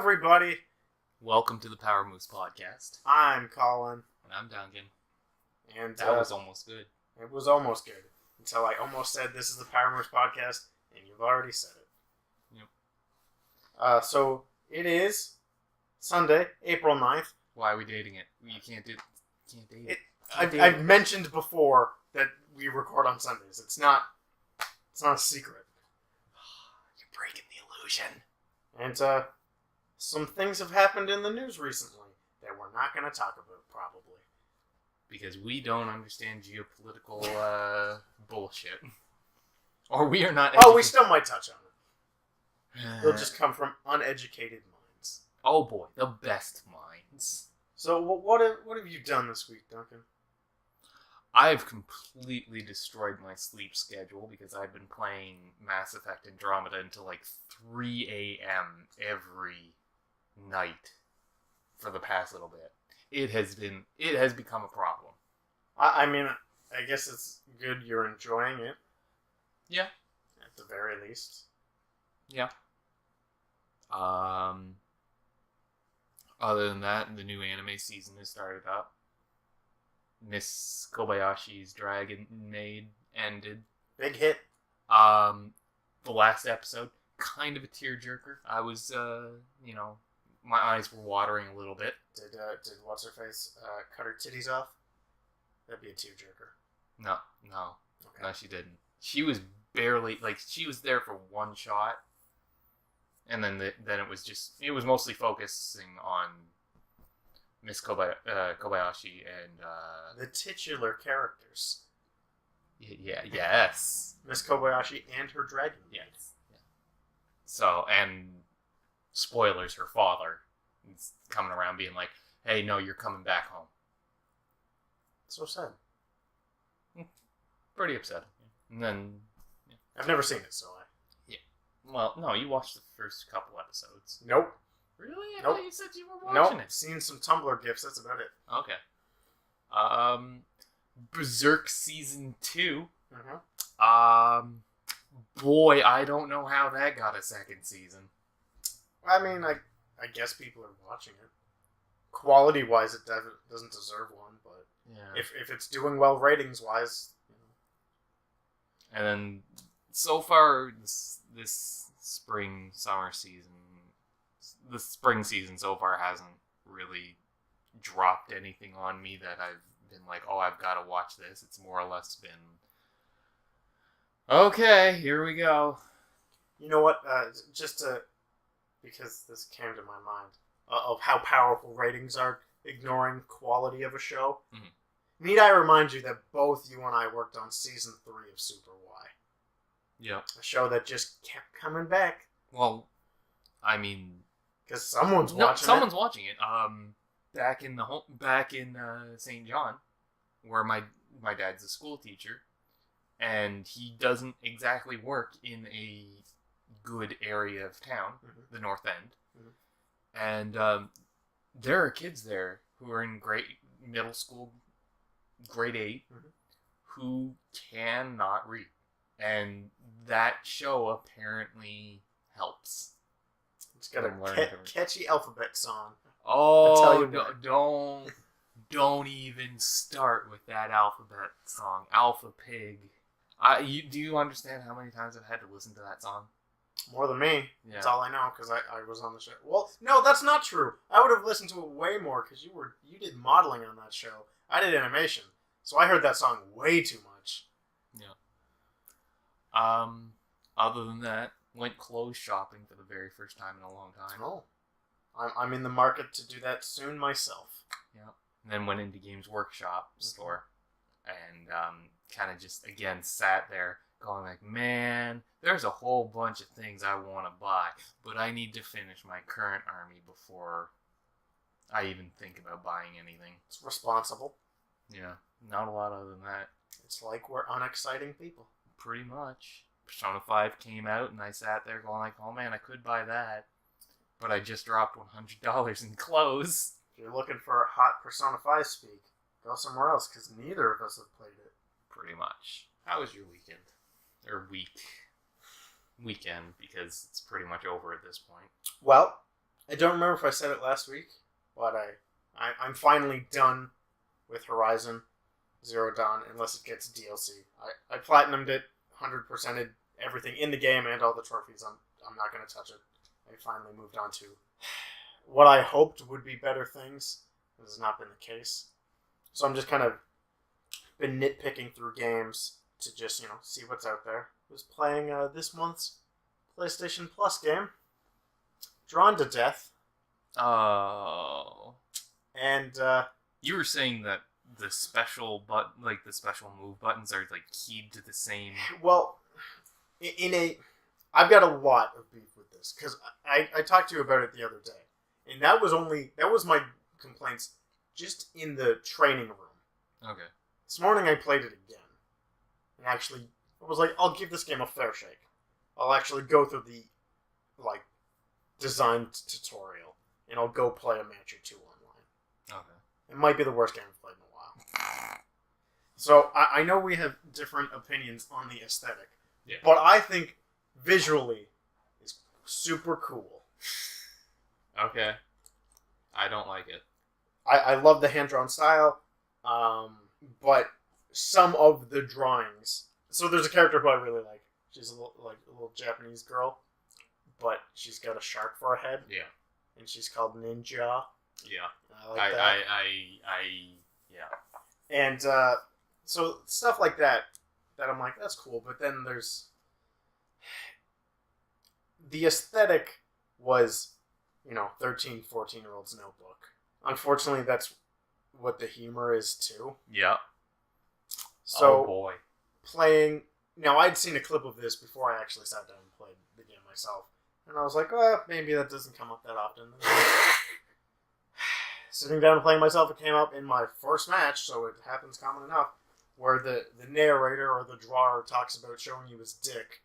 everybody. Welcome to the Power Moose Podcast. I'm Colin. And I'm Duncan. And that was almost good. It was almost good. Until I almost said this is the Power Moose Podcast, and you've already said it. Yep. So it is Sunday, April 9th. Why are we dating it? You can't date it. I've mentioned before that we record on Sundays. It's not a secret. You're breaking the illusion. And some things have happened in the news recently that we're not going to talk about, probably. Because we don't understand geopolitical bullshit. Or we are not educated. Oh, we still might touch on it. They'll just come from uneducated minds. Oh boy, the best minds. So what have you done this week, Duncan? I've completely destroyed my sleep schedule because I've been playing Mass Effect Andromeda until like 3 a.m. every night for the past little bit. It has become a problem. I mean, I guess it's good you're enjoying it. Yeah. At the very least. Yeah. Other than that, the new anime season has started up. Miss Kobayashi's Dragon Maid ended. Big hit. The last episode, kind of a tearjerker. I was, my eyes were watering a little bit. Did what's her face cut her titties off? That'd be a tearjerker. No. Okay. No, she didn't. She was barely she was there for one shot, and then it was mostly focusing on Miss Kobayashi and the titular characters. Yes. Miss Kobayashi and her dragon. Yes. Yeah. So, and spoilers, her father is coming around being like, "Hey, no, you're coming back home." So sad. Pretty upsetting. And then I've never seen it, so well, no, you watched the first couple episodes. Nope. Really? I Nope. thought you said you were watching it. Seen some Tumblr gifs, that's about it. Okay. Berserk Season 2. Mm-hmm. Boy, I don't know how that got a second season. I mean, I guess people are watching it. Quality-wise, it doesn't deserve one, but yeah. if it's doing well ratings-wise... And then, so far, this spring-summer season, the spring season so far hasn't really dropped anything on me that I've been like, oh, I've got to watch this. It's more or less been, okay, here we go. You know what? Because this came to my mind of how powerful ratings are ignoring quality of a show. Mm-hmm. Need I remind you that both you and I worked on Season 3 of Super Y. Yeah. A show that just kept coming back. Well, I mean... Because someone's watching it. Someone's watching it. Back in St. John, where my dad's a school teacher, and he doesn't exactly work in a good area of town, mm-hmm. the North End. Mm-hmm. And there are kids there who are in middle school, grade 8, mm-hmm. who cannot read. And that show apparently helps. It's got a catchy alphabet song. Oh, don't even start with that alphabet song. Alpha Pig. Do you understand how many times I've had to listen to that song? More than me. Yeah. That's all I know, because I was on the show. Well, no, that's not true. I would have listened to it way more, because you did modeling on that show. I did animation. So I heard that song way too much. Yeah. Other than that, went clothes shopping for the very first time in a long time. Oh. I'm in the market to do that soon myself. Yeah. And then went into Games Workshop store and kind of just, again, sat there going like, man, there's a whole bunch of things I want to buy, but I need to finish my current army before I even think about buying anything. It's responsible. Yeah. Not a lot other than that. It's like we're unexciting people. Pretty much. Persona 5 came out, and I sat there going like, oh man, I could buy that. But I just dropped $100 in clothes. If you're looking for a hot Persona 5 speak, go somewhere else, because neither of us have played it. Pretty much. How was your weekend? Or weekend, because it's pretty much over at this point. Well, I don't remember if I said it last week, but I'm finally done with Horizon Zero Dawn, unless it gets DLC. I platinumed it, 100%ed everything in the game and all the trophies. I'm not going to touch it. I finally moved on to what I hoped would be better things. This has not been the case. So I'm just kind of been nitpicking through games to just, see what's out there. I was playing this month's PlayStation Plus game, Drawn to Death. Oh. And you were saying that the special the special move buttons are like keyed to the same. Well, I've got a lot of beef with this because I talked to you about it the other day, and that was my complaints just in the training room. Okay. This morning I played it again, and actually I was like, I'll give this game a fair shake. I'll actually go through the design tutorial, and I'll go play a match or two online. Okay. It might be the worst game I've played in a while. So I know we have different opinions on the aesthetic, but I think visually is super cool. Okay. I don't like it. I love the hand-drawn style, but some of the drawings... So there's a character who I really like. She's a little Japanese girl, but she's got a shark for a head. Yeah. And she's called Ninja. Yeah. I like that. Yeah. And so stuff like that I'm like, that's cool. But then there's... The aesthetic was, 13, 14-year-old's notebook. Unfortunately, that's what the humor is, too. Yeah. So, oh, boy. Playing... Now, I'd seen a clip of this before I actually sat down and played the game myself. And I was like, well, maybe that doesn't come up that often. Sitting down and playing myself, it came up in my first match, so it happens common enough, where the narrator or the drawer talks about showing you his dick.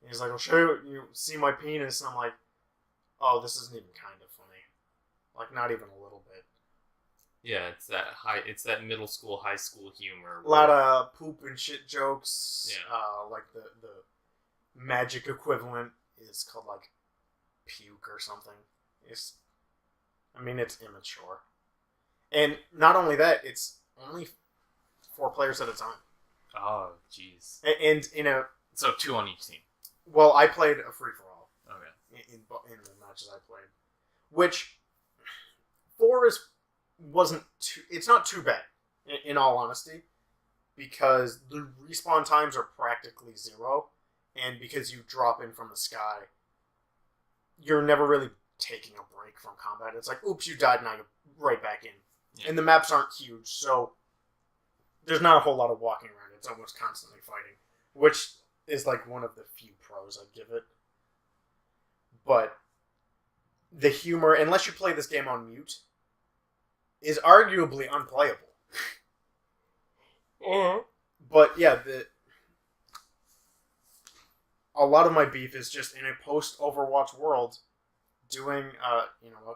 And he's like, I'll show you see my penis, and I'm like, oh, this isn't even kind of funny. Like, not even a little bit. Yeah, it's that middle school, high school humor. A lot of poop and shit jokes. Yeah. Like the magic equivalent is called like puke or something. It's immature. And not only that, it's only 4 players at a time. Oh, jeez. And in a... So 2 on each team. Well, I played a free-for-all. Okay. In the matches I played. Which, 4 wasn't too... It's not too bad, in all honesty. Because the respawn times are practically 0. And because you drop in from the sky, you're never really taking a break from combat. It's like, oops, you died, now you're right back in. Yeah. And the maps aren't huge, so there's not a whole lot of walking around. It's almost constantly fighting, which is like one of the few pros I'd give it. But the humor, unless you play this game on mute, is arguably unplayable. But yeah, a lot of my beef is just in a post-Overwatch world, doing a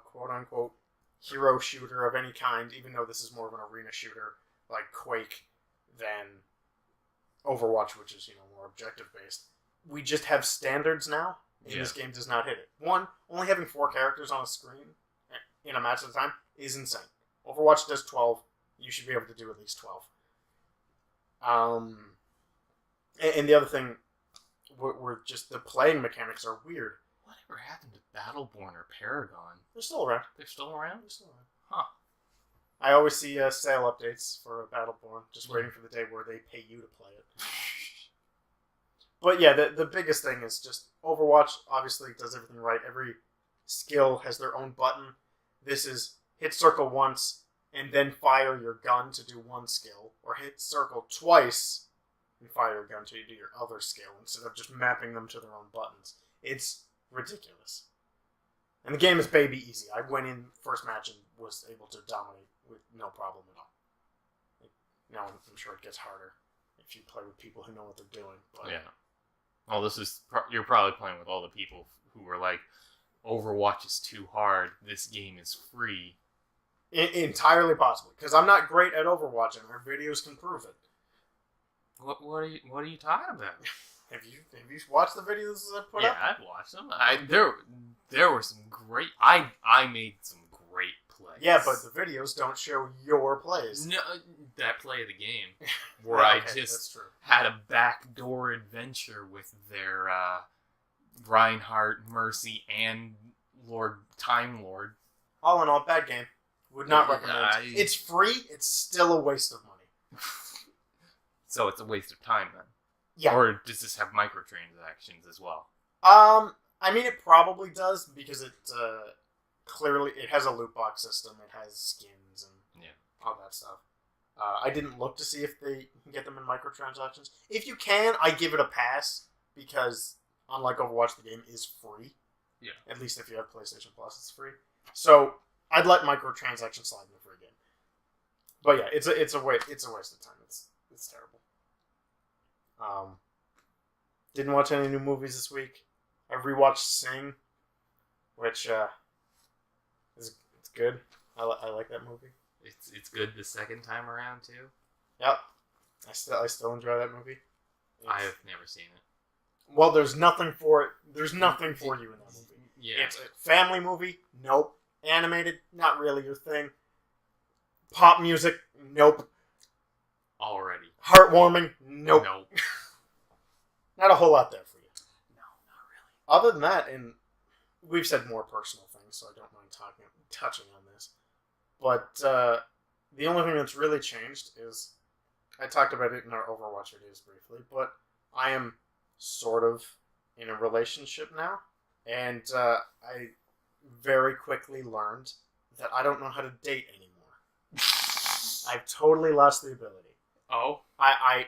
quote-unquote hero shooter of any kind, even though this is more of an arena shooter like Quake than Overwatch, which is more objective based. We just have standards now, and this game does not hit it. 1, only having 4 characters on a screen in a match at a time is insane. Overwatch does 12. You should be able to do at least 12. And the other thing, were just the playing mechanics are weird. Whatever happened to Battleborn or Paragon? They're still around. They're still around? They're still around. Huh. I always see sale updates for Battleborn, just waiting for the day where they pay you to play it. But yeah, the biggest thing is just Overwatch obviously does everything right. Every skill has their own button. This is hit circle once and then fire your gun to do one skill, or hit circle twice and fire your gun to do your other skill instead of just mapping them to their own buttons. It's ridiculous. And the game is baby easy. I went in first match and was able to dominate with no problem at all. Now I'm sure it gets harder if you play with people who know what they're doing. But yeah. Well, you're probably playing with all the people who were like, Overwatch is too hard. This game is free. Entirely possible, because I'm not great at Overwatch, and our videos can prove it. What are you talking about? Have you watched the videos I put up? Yeah, I've watched them. There were some great. I made some great plays. Yeah, but the videos don't show your plays. No, that play of the game where Yeah, I okay, just that's true. had a backdoor adventure with their Reinhardt, Mercy, and Time Lord. All in all, bad game. Would not recommend. It's free. It's still a waste of money. So it's a waste of time then. Yeah. Or does this have microtransactions as well? I mean, it probably does because it clearly it has a loot box system. It has skins and all that stuff. I didn't look to see if they can get them in microtransactions. If you can, I give it a pass because unlike Overwatch, the game is free. Yeah. At least if you have PlayStation Plus, it's free. So I'd let microtransactions slide in the free game. But yeah, it's a waste of time. It's terrible. Didn't watch any new movies this week. I rewatched Sing, which it's good. I like that movie. It's good the second time around too. Yep, I still enjoy that movie. I have never seen it. Well, there's nothing for it. There's nothing for you in that movie. Yeah, it's a family movie. Nope. Animated, not really your thing. Pop music, nope. Already. Heartwarming, nope. Nope. Not a whole lot there for you. No, not really. Other than that, and we've said more personal things, so I don't mind touching on this. But the only thing that's really changed is, I talked about it in our Overwatch videos briefly, but I am sort of in a relationship now, and I very quickly learned that I don't know how to date anymore. I've totally lost the ability. Oh? I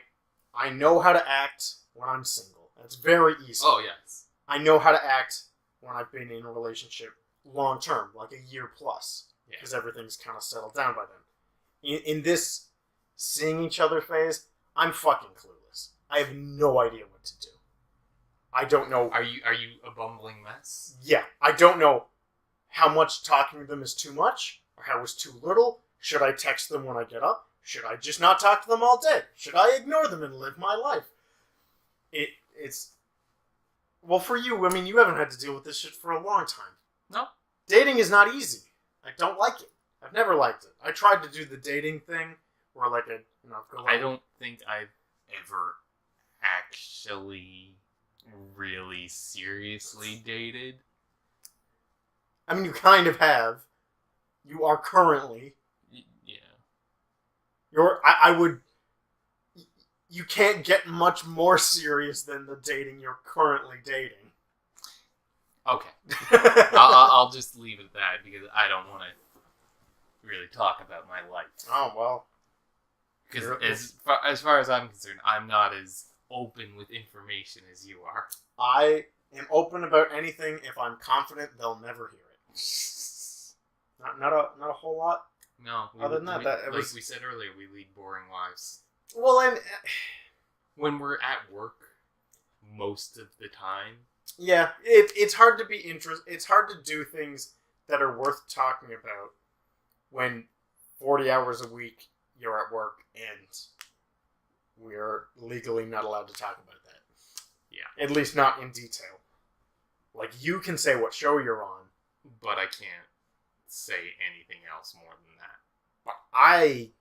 know how to act when I'm single. That's very easy. Oh, yes. I know how to act when I've been in a relationship long term, like a year plus, because everything's kind of settled down by then. In this seeing each other phase, I'm fucking clueless. I have no idea what to do. I don't know. Are you a bumbling mess? Yeah, I don't know how much talking to them is too much or how is too little. Should I text them when I get up? Should I just not talk to them all day? Should I ignore them and live my life? It's... Well, for you, I mean, you haven't had to deal with this shit for a long time. No. Dating is not easy. I don't like it. I've never liked it. I tried to do the dating thing where, like, I don't think I've ever actually really seriously dated. I mean, you kind of have. You are currently. Yeah. I would... You can't get much more serious than the dating you're currently dating. Okay. I'll just leave it at that because I don't want to really talk about my life. Oh, well. Because as far as I'm concerned, I'm not as open with information as you are. I am open about anything if I'm confident they'll never hear it. Not a whole lot. No. Other than that, like we said earlier, we lead boring lives. Well, and when we're at work, most of the time. Yeah, it's hard to be It's hard to do things that are worth talking about when 40 hours a week you're at work and we're legally not allowed to talk about that. Yeah. At least not in detail. Like, you can say what show you're on, but I can't say anything else more than that. But I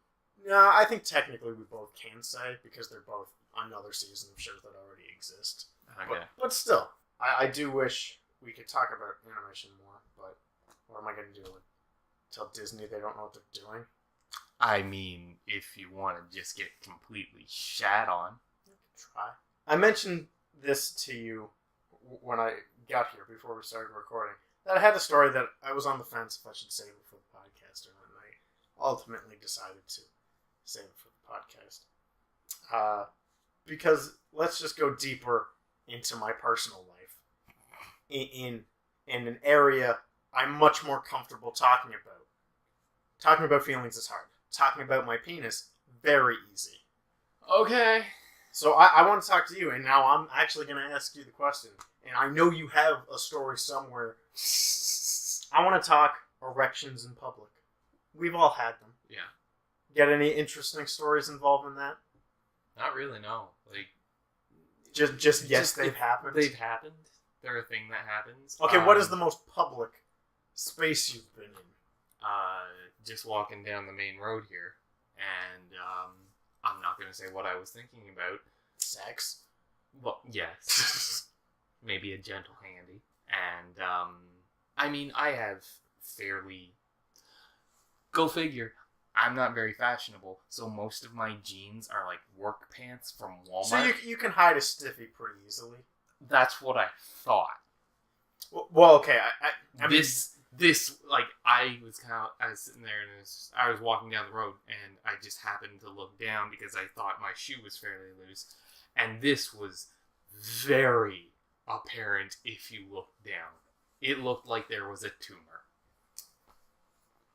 think technically we both can say, because they're both another season of shows that already exist. Okay. But still, I do wish we could talk about animation more, but what am I going to do? Tell Disney they don't know what they're doing? I mean, if you want to just get completely shat on. Try. I mentioned this to you when I got here, before we started recording, that I had a story that I was on the fence if I should save it for the podcast or not, and I ultimately decided to save it for the podcast. Because let's just go deeper into my personal life. In an area I'm much more comfortable talking about. Talking about feelings is hard. Talking about my penis, very easy. Okay. So I want to talk to you, and now I'm actually going to ask you the question. And I know you have a story somewhere. I want to talk erections in public. We've all had them. Yeah. Get any interesting stories involved in that? Not really, no. Like, Just yes, Just they've happened. They've happened. They're a thing that happens. Okay, what is the most public space you've been in? Just walking down the main road here, and I'm not going to say what I was thinking about. Sex. Well, yes. Maybe a gentle handy. And, I mean, I have fairly... Go figure. I'm not very fashionable, so most of my jeans are like work pants from Walmart. So you can hide a stiffy pretty easily. That's what I thought. Well, okay. I mean, This, like, I was sitting there and I was walking down the road and I just happened to look down because I thought my shoe was fairly loose. And this was very apparent if you looked down. It looked like there was a tumor.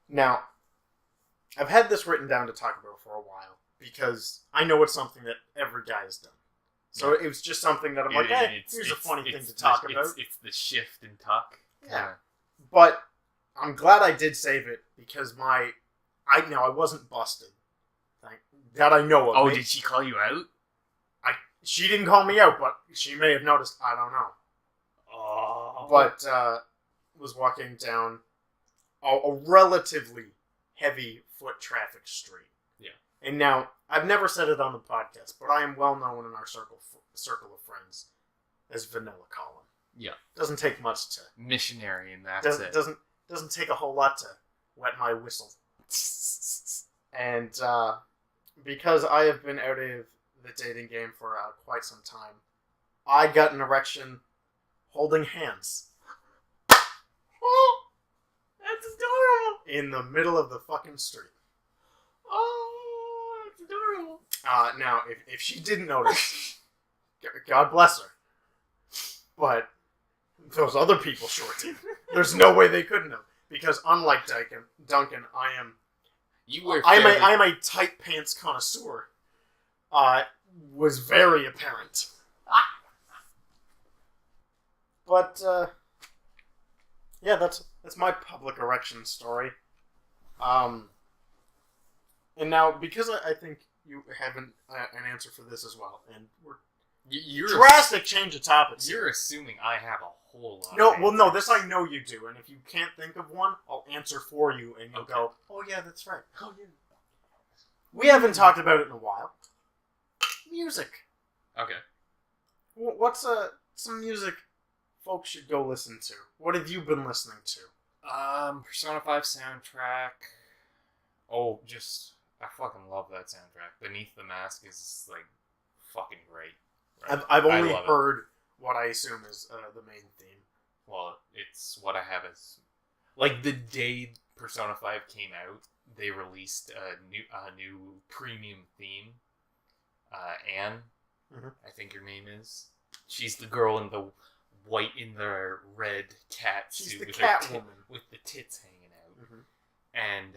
Now, I've had this written down to talk about for a while because I know it's something that every guy has done. So it was just something that I'm like, here's a funny thing to talk about. It's the shift and tuck. Yeah. But I'm glad I did save it because I wasn't busted. That I know of. Oh, did she call you out? She didn't call me out, but she may have noticed. I don't know. Oh. But was walking down a relatively heavy foot traffic street. Yeah. And now, I've never said it on the podcast, but I am well known in our circle of friends as Vanilla Colin. Yeah. Doesn't take much to... Missionary, and that's it. Doesn't take a whole lot to wet my whistle. And because I have been out of the dating game for quite some time, I got an erection holding hands. Oh, that's adorable. In the middle of the fucking street. Oh, that's adorable. Now, if she didn't notice, God bless her. But those other people sure did. There's no way they couldn't have. Because unlike Duncan, I am a tight pants connoisseur. Was very apparent. But yeah, that's my public erection story. And now, because I think you have an answer for this as well, and you're drastic change of topics. You're assuming I have a whole lot. No, this I know you do, and if you can't think of one, I'll answer for you, and you'll go, oh yeah, that's right. Oh yeah. We haven't talked about it in a while. Music. Okay. What's some music folks should go listen to? What have you been listening to? Persona 5 soundtrack. Oh, I fucking love that soundtrack. Beneath the Mask is like fucking great. Right? I've only heard what I assume is the main theme. Well, it's what I have as like the day Persona 5 came out, they released a new premium theme. Anne, I think her name is. She's the girl in the red cat suit. She's the cat woman with the tits hanging out. And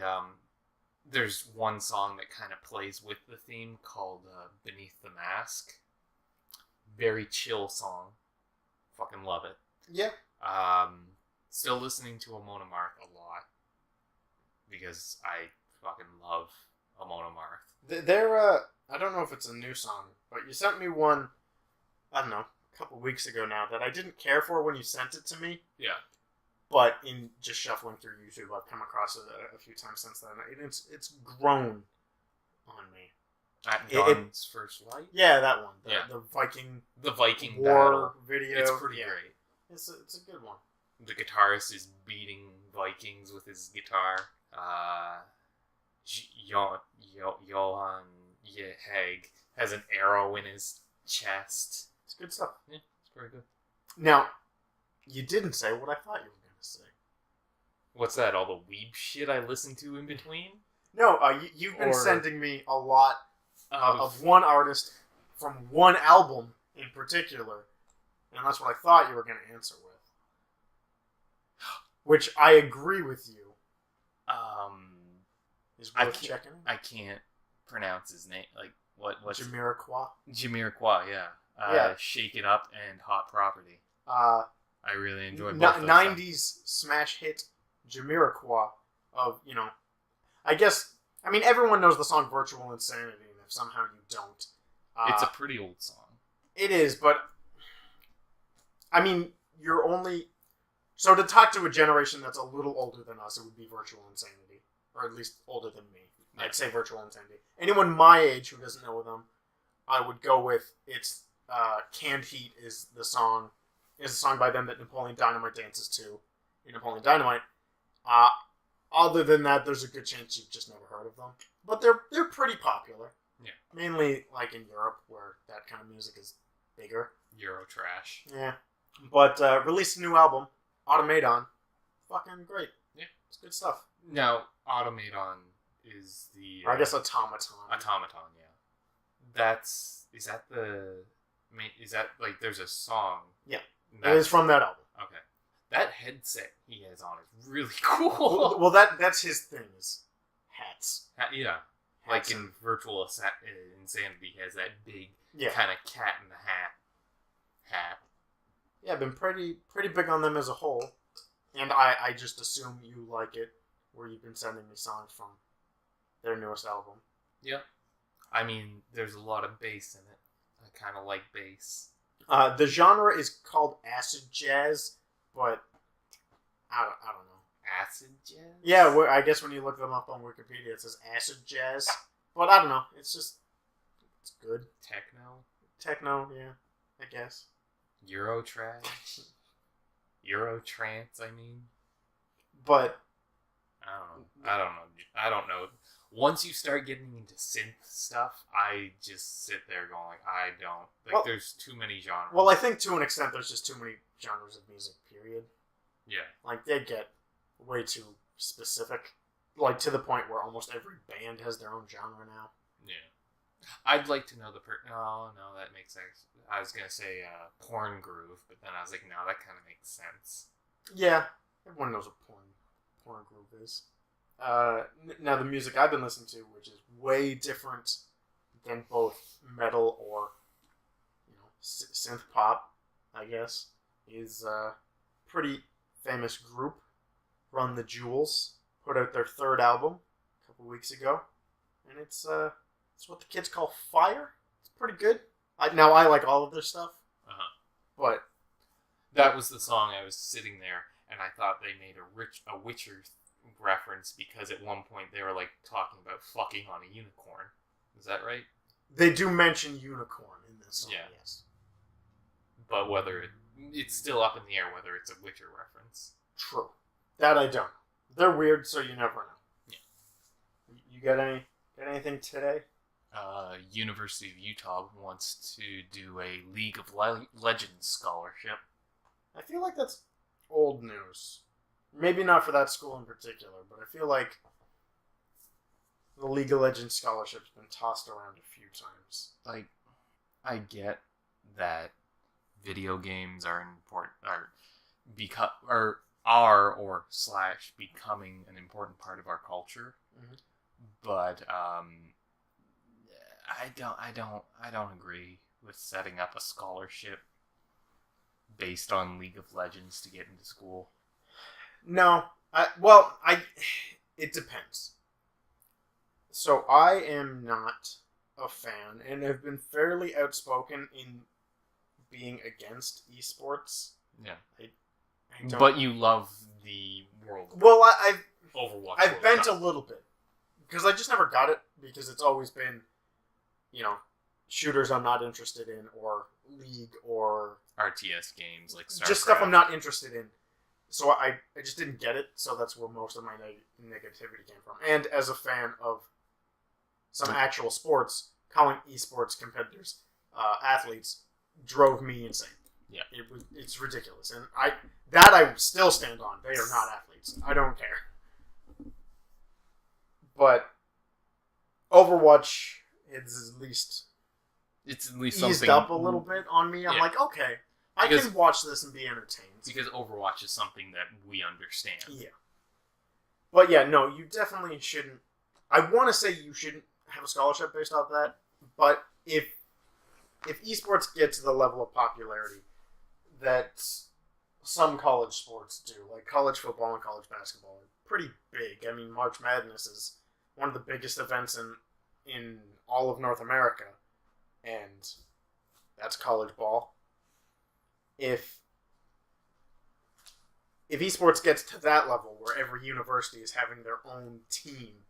there's one song that kind of plays with the theme called "Beneath the Mask." Very chill song. Fucking love it. Yeah. Still listening to Amon Amarth a lot because I fucking love Amon Amarth. They're I don't know if it's a new song, but you sent me one, I don't know, a couple weeks ago now that I didn't care for when you sent it to me. Yeah. But in just shuffling through YouTube, I've come across it a few times since then. It's grown on me. At Dawn's First Light? Yeah, that one. The Viking war battle video. It's pretty great. It's a good one. The guitarist is beating Vikings with his guitar. Johan Haig has an arrow in his chest. It's good stuff. Yeah, it's pretty good. Now, you didn't say what I thought you were going to say. What's that? All the weeb shit I listen to in between? No, you've been sending me a lot of one artist from one album in particular, and that's what I thought you were going to answer with. Which I agree with you. Is worth checking. I can't pronounce his name. Like what's Jamiroquai? Jamiroquai, yeah. Yeah. Shake It Up and Hot Property. I really enjoy both those 90s smash hit Jamiroquai of, I mean, everyone knows the song Virtual Insanity, and if somehow you don't... it's a pretty old song. It is, but I mean, you're only so to talk to a generation that's a little older than us, it would be Virtual Insanity, or at least older than me. Yeah. I'd say Virtual Insanity. Anyone my age who doesn't know them, I would go with it's "Canned Heat" is the song. Is a song by them that Napoleon Dynamite dances to in Napoleon Dynamite. Other than that, there's a good chance you've just never heard of them. But they're pretty popular. Yeah. Mainly like in Europe, where that kind of music is bigger. Euro trash. Yeah. But released a new album, Automaton. Fucking great. Yeah. It's good stuff. Now, Automaton is the... I guess Automaton. Automaton, yeah. Is that like, there's a song? Yeah. It is from that album. Okay. That headset he has on is really cool. Well, that's his thing, is hats. Yeah. Hats Like in Virtual Insanity, he has that big Yeah. kind of cat in the hat. Yeah, I've been pretty big on them as a whole. And I just assume you like it, where you've been sending me songs from their newest album. Yeah. I mean, there's a lot of bass in it. I kind of like bass. The genre is called acid jazz, but I don't know. Acid jazz? Yeah, I guess when you look them up on Wikipedia, it says acid jazz. But I don't know. It's good. Techno, yeah, I guess. Euro trash? Euro trance, I mean. But I don't know. Once you start getting into synth stuff, I just sit there going, I don't. Like, there's too many genres. Well, I think to an extent there's just too many genres of music, period. Yeah. Like, they get way too specific. Like, to the point where almost every band has their own genre now. Yeah. I'd like to know no, that makes sense. I was going to say porn groove, but then I was like, no, that kind of makes sense. Yeah. Everyone knows what porn groove is. Now the music I've been listening to, which is way different than both metal or synth pop, I guess, is a pretty famous group, Run the Jewels, put out their third album a couple weeks ago, and it's what the kids call fire. It's pretty good. I like all of their stuff, but that was the song. I was sitting there and I thought they made a Witcher reference because at one point they were like talking about fucking on a unicorn. Is that right? They do mention unicorn in this song, yeah. Yes. But whether it's still up in the air whether it's a Witcher reference. True. That I don't. They're weird, so you never know. Yeah. You got anything today? University of Utah wants to do a League of Legends scholarship. I feel like that's old news. Maybe not for that school in particular, but I feel like the League of Legends scholarship's been tossed around a few times. Like, I get that video games are important, becoming an important part of our culture, but I don't agree with setting up a scholarship based on League of Legends to get into school. No, it depends. So I am not a fan, and have been fairly outspoken in being against esports. Yeah, I don't, but you love the world. Well, Overwatch. I've bent a little bit because I just never got it because it's always been, shooters I'm not interested in, or League, or RTS games like StarCraft. Just stuff I'm not interested in. So I just didn't get it, so that's where most of my negativity came from. And as a fan of some actual sports, calling esports competitors athletes drove me insane. Yeah, it's ridiculous, and I still stand on. They are not athletes. I don't care. But Overwatch is at least eased something up a little bit on me. I'm like, okay, I can watch this and be entertained. Because Overwatch is something that we understand. Yeah. But yeah, no, you definitely shouldn't. I want to say you shouldn't have a scholarship based off that, but if esports get to the level of popularity that some college sports do, like college football and college basketball, are pretty big. I mean, March Madness is one of the biggest events in all of North America, and That's college ball. If esports gets to that level where every university is having their own team,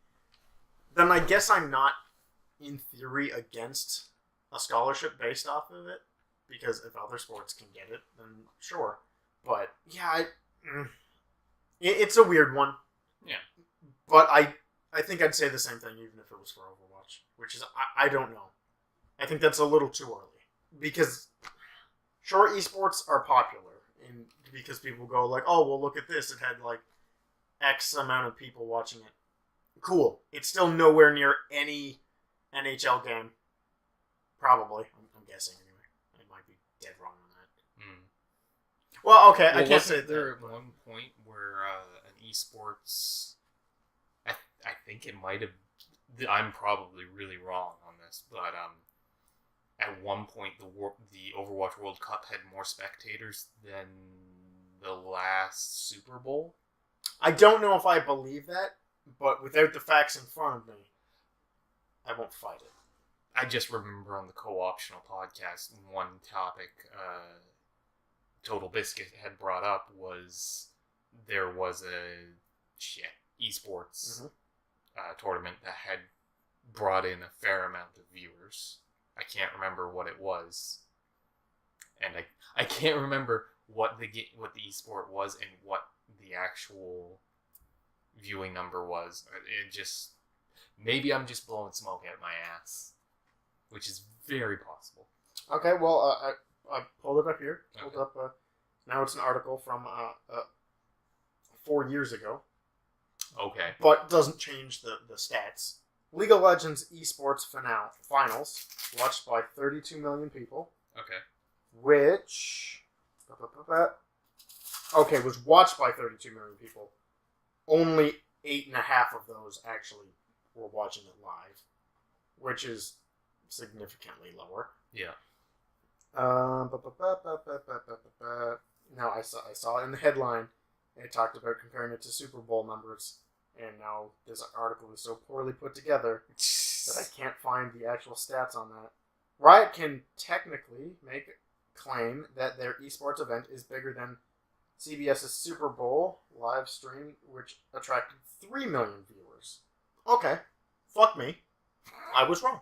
then I guess I'm not, in theory, against a scholarship based off of it. Because if other sports can get it, then sure. But, yeah, it's a weird one. Yeah. But I think I'd say the same thing even if it was for Overwatch. Which is, I don't know. I think that's a little too early. Because, sure, esports are popular. And because people go like, oh, well, look at this. It had, like, X amount of people watching it. Cool. It's still nowhere near any NHL game. Probably. I'm guessing, anyway. I might be dead wrong on that. Well, okay, I can't say there that. at one point where an esports... I think it might have... I'm probably really wrong on this, but at one point the Overwatch World Cup had more spectators than the last Super Bowl. I don't know if I believe that, but without the facts in front of me, I won't fight it. I just remember on the co-optional podcast, one topic Total Biscuit had brought up was there was a esports tournament that had brought in a fair amount of viewers. I can't remember what it was, and I can't remember what the esport was and what the actual viewing number was. It just maybe I'm just blowing smoke out my ass, which is very possible. Okay, well, I pulled it up here. Okay. Pulled up. Now it's an article from 4 years ago. Okay. But doesn't change the stats. League of Legends esports finals watched by 32 million people. Okay. Which was watched by 32 million people. Only 8.5 of those actually were watching it live, which is significantly lower. Yeah. Now I saw in the headline it talked about comparing it to Super Bowl numbers, and now this article is so poorly put together that I can't find the actual stats on that. Riot can technically make a claim that their esports event is bigger than CBS's Super Bowl live stream, which attracted 3 million viewers. Okay, fuck me. I was wrong.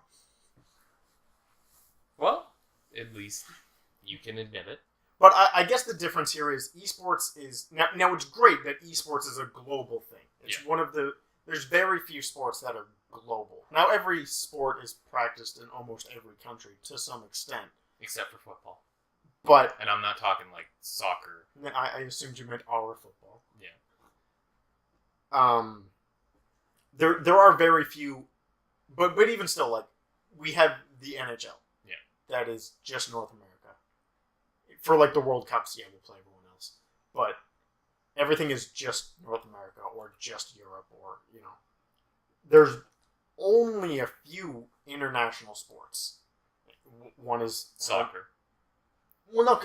Well, at least you can admit it. But I guess the difference here is esports is... Now it's great that esports is a global thing. It's one of the... There's very few sports that are global. Now every sport is practiced in almost every country to some extent. Except for football. But... And I'm not talking like soccer. I assumed you meant our football. Yeah. There are very few... But even still, like, we have the NHL. Yeah. That is just North America. For, like, the World Cups, yeah, we'll play everyone else. But everything is just North America or just Europe or, There's only a few international sports. One is... Soccer. Well, no,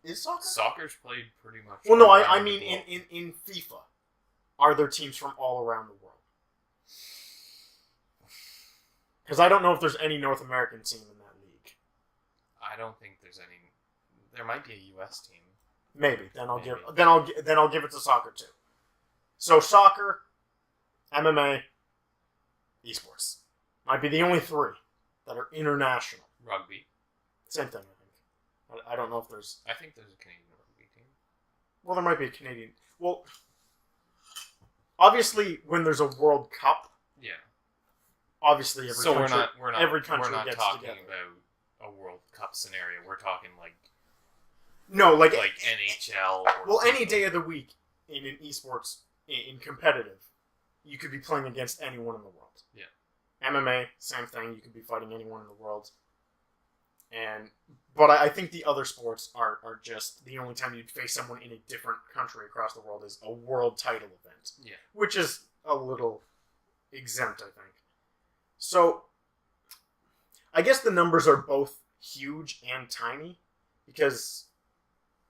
is soccer? Soccer's played pretty much... Well, no, I mean in FIFA. Are there teams from all around the world? Because I don't know if there's any North American team in that league. I don't think there's any... There might be a U.S. team. Maybe. Then I'll give it to soccer too. So soccer, MMA, esports might be the only three that are international. Rugby. Same thing, I think. I don't know if there's... I think there's a Canadian rugby team. Well, there might be a Canadian... Well, obviously, when there's a World Cup... Yeah. Obviously, every country gets talking together. about a World Cup scenario. We're talking like... No, like NHL. Well, any day of the week in an esports, in competitive, you could be playing against anyone in the world. Yeah. MMA, same thing. You could be fighting anyone in the world. But I think the other sports are just the only time you'd face someone in a different country across the world is a world title event. Yeah. Which is a little exempt, I think. So, I guess the numbers are both huge and tiny because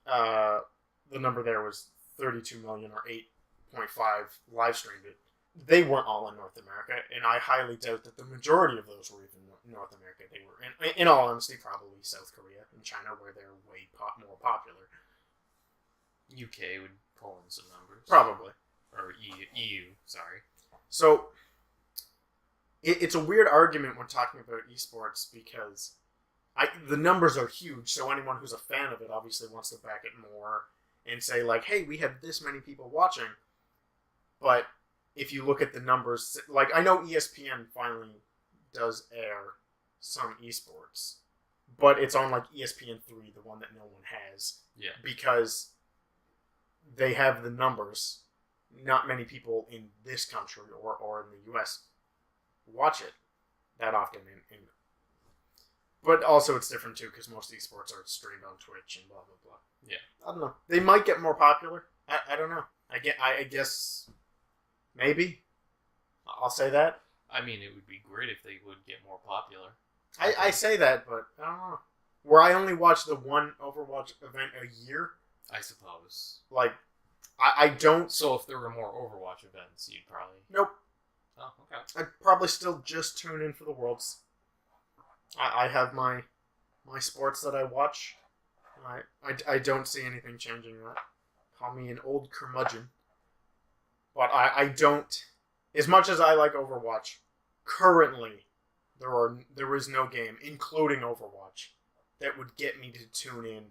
the number there was 32 million or 8.5 live streamed it. they weren't all in North America, and I highly doubt that the majority of those were even in North America. They were, in all honesty, probably South Korea and China, where they're way more popular. UK would pull in some numbers. Probably. Or EU, sorry. So, it's a weird argument when talking about esports because the numbers are huge, so anyone who's a fan of it obviously wants to back it more and say, like, hey, we have this many people watching. But if you look at the numbers, like, I know ESPN finally does air some esports, but it's on, like, ESPN3, the one that no one has. Yeah. Because they have the numbers. Not many people in this country or in the US watch it that often. But also it's different, too, because most esports are streamed on Twitch and blah, blah, blah. Yeah. I don't know. They might get more popular. I don't know. I guess maybe. I'll say that. I mean, it would be great if they would get more popular. I say that, but I don't know. Where I only watch the one Overwatch event a year. I suppose. Like, I don't... So if there were more Overwatch events, you'd probably... Nope. Oh, okay. I'd probably still just tune in for the Worlds. I have my sports that I watch. I don't see anything changing that. Call me an old curmudgeon. But I don't... As much as I like Overwatch, currently there is no game, including Overwatch, that would get me to tune in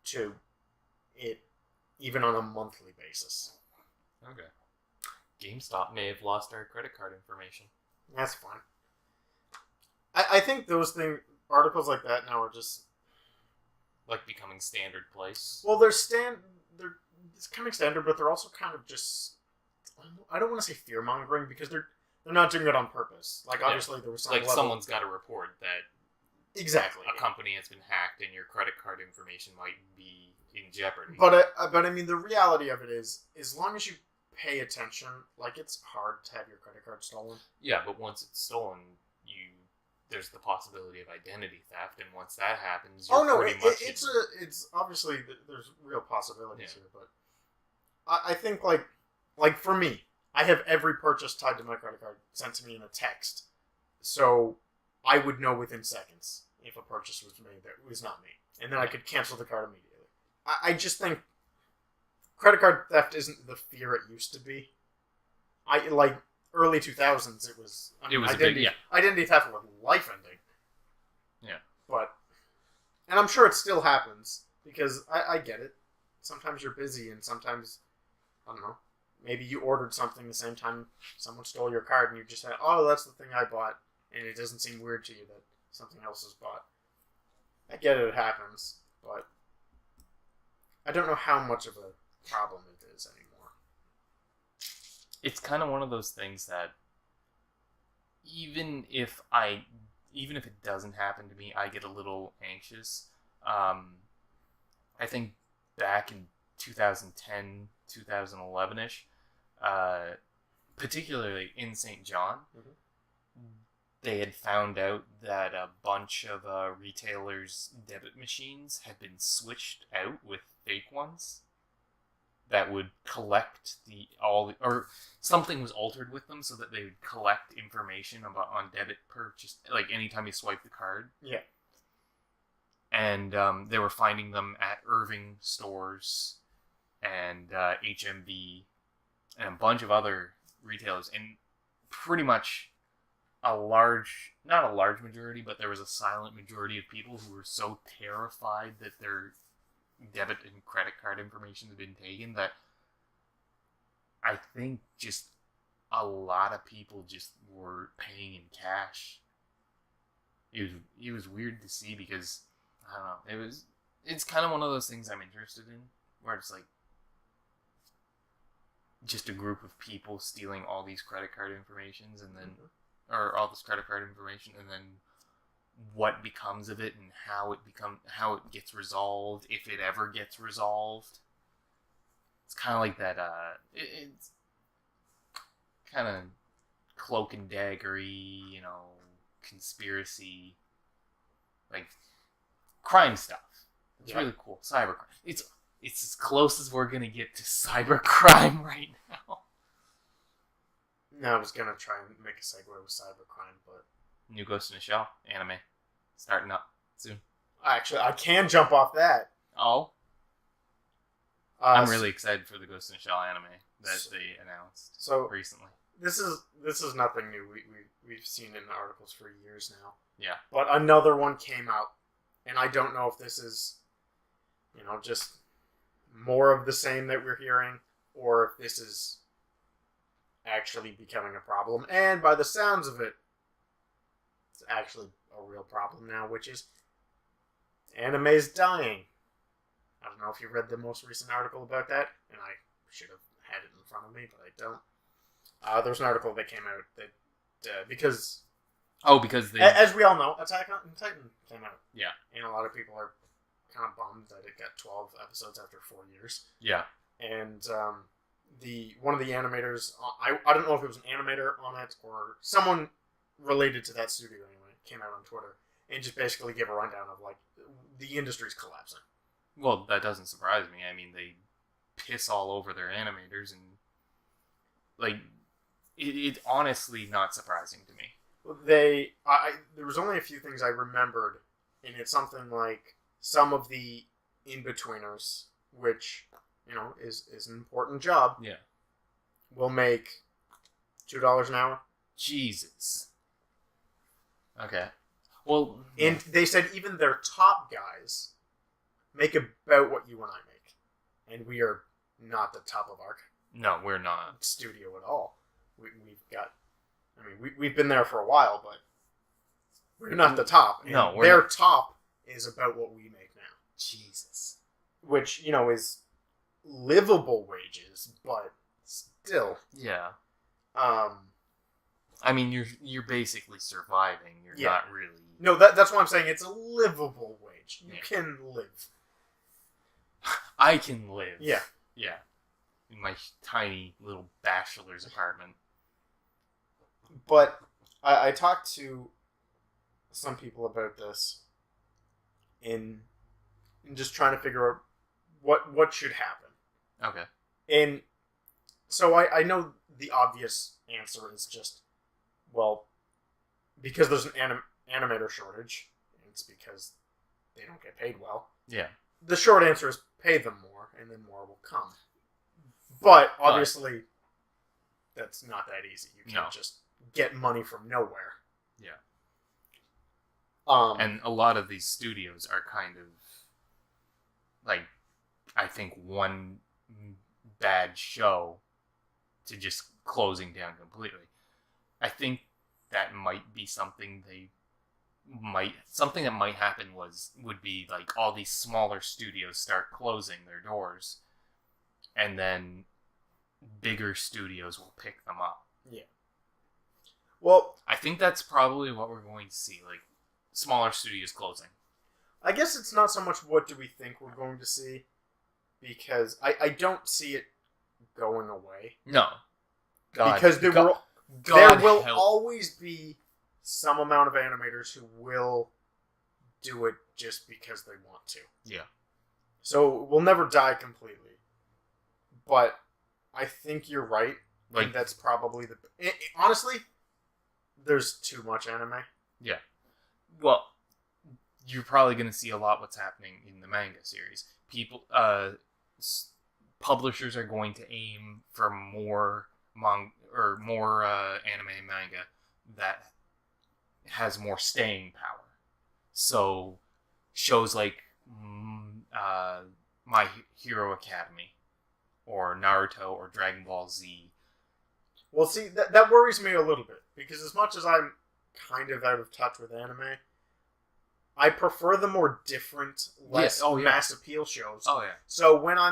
to it, even on a monthly basis. Okay. GameStop may have lost our credit card information. That's fine. I think those articles like that now are just... Like becoming standard place. Well, they're it's coming standard, but they're also kind of just... I don't want to say fear-mongering, because they're not doing it on purpose. Like, obviously, there was some like, level... someone's got to report that exactly a company has been hacked and your credit card information might be in jeopardy. But I mean, the reality of it is, as long as you pay attention, like, it's hard to have your credit card stolen. Yeah, but once it's stolen, there's the possibility of identity theft, and once that happens, you're it's obviously there's real possibilities here, but I think like for me, I have every purchase tied to my credit card sent to me in a text, so I would know within seconds if a purchase was made that was not me, and then I could cancel the card immediately. I just think credit card theft isn't the fear it used to be. Early 2000s, it was identity theft was life ending. Yeah, and I'm sure it still happens because I get it. Sometimes you're busy, and sometimes I don't know. Maybe you ordered something the same time someone stole your card, and you just said, "Oh, that's the thing I bought," and it doesn't seem weird to you that something else is bought. I get it happens, but I don't know how much of a problem it is anymore. It's kind of one of those things that even if it doesn't happen to me, I get a little anxious. I think back in 2010, 2011-ish, particularly in St. John, they had found out that a bunch of retailers' debit machines had been switched out with fake ones that would collect or something was altered with them so that they would collect information on debit purchase, like anytime you swipe the card. Yeah. And they were finding them at Irving stores and HMV and a bunch of other retailers, and pretty much not a large majority, but there was a silent majority of people who were so terrified that their debit and credit card information had been taken that I think just a lot of people just were paying in cash. It was weird to see because I don't know, it's kind of one of those things I'm interested in, where it's like just a group of people stealing all these credit card informations and then or all this credit card information, and then what becomes of it and how it gets resolved, if it ever gets resolved. It's kind of like that. It's kind of cloak and daggery, conspiracy, like crime stuff. It's really cool. Cybercrime. It's as close as we're gonna get to cybercrime right now. No, I was gonna try and make a segue with cybercrime, but New Ghost in the Shell anime starting up soon. actually, I can jump off that. Oh, I'm really excited for the Ghost in the Shell anime that they announced recently. This is nothing new. We've seen it in articles for years now. Yeah. But another one came out, and I don't know if this is, just more of the same that we're hearing, or if this is actually becoming a problem. And by the sounds of it, it's actually a real problem now, which is anime's dying. I don't know if you read the most recent article about that, and I should have had it in front of me, but I don't. There's an article that came out that because they, as we all know, Attack on Titan came out. Yeah, and a lot of people are kind of bummed that it got 12 episodes after 4 years. Yeah, and one of the animators, I don't know if it was an animator on it or someone related to that studio anyway, came out on Twitter and just basically gave a rundown of like the industry's collapsing. Well, that doesn't surprise me. I mean, they piss all over their animators, and like it's honestly not surprising to me. There was only a few things I remembered, and it's something like some of the in-betweeners, which is an important job. Yeah, will make $2 an hour. Jesus. Okay. Well, and they said even their top guys make about what you and I make, and we are not the top of our. No, we're not studio at all. We've got. I mean, we've been there for a while, but we're not the top. And no, their top is about what we make now. Jesus. Which is livable wages, but still. Yeah. I mean, you're basically surviving. You're not really. No, that's why I'm saying it's a livable wage. You can live. I can live. Yeah. Yeah. In my tiny little bachelor's apartment. But I talked to some people about this in just trying to figure out what should happen. Okay. And so I know the obvious answer is just, well, because there's an animator shortage, it's because they don't get paid well. Yeah. The short answer is pay them more, and then more will come. But obviously, that's not that easy. You can't just get money from nowhere. Yeah. And a lot of these studios are kind of like, I think, one bad show to just closing down completely. I think that might be something something that might happen would be like all these smaller studios start closing their doors, and then bigger studios will pick them up. Yeah. Well, I think that's probably what we're going to see, like smaller studios closing. I guess it's not so much what do we think we're going to see, because I don't see it going away. No. God, because there will always be some amount of animators who will do it just because they want to. Yeah. So we'll never die completely. But I think you're right. Like, and that's probably honestly, there's too much anime. Yeah. Well, you're probably going to see a lot what's happening in the manga series. People, publishers are going to aim for more anime and manga that has more staying power. So shows like My Hero Academy or Naruto or Dragon Ball Z. Well, see, that worries me a little bit, because as much as I'm kind of out of touch with anime, I prefer the more different, less mass appeal shows. Oh, yeah. So when I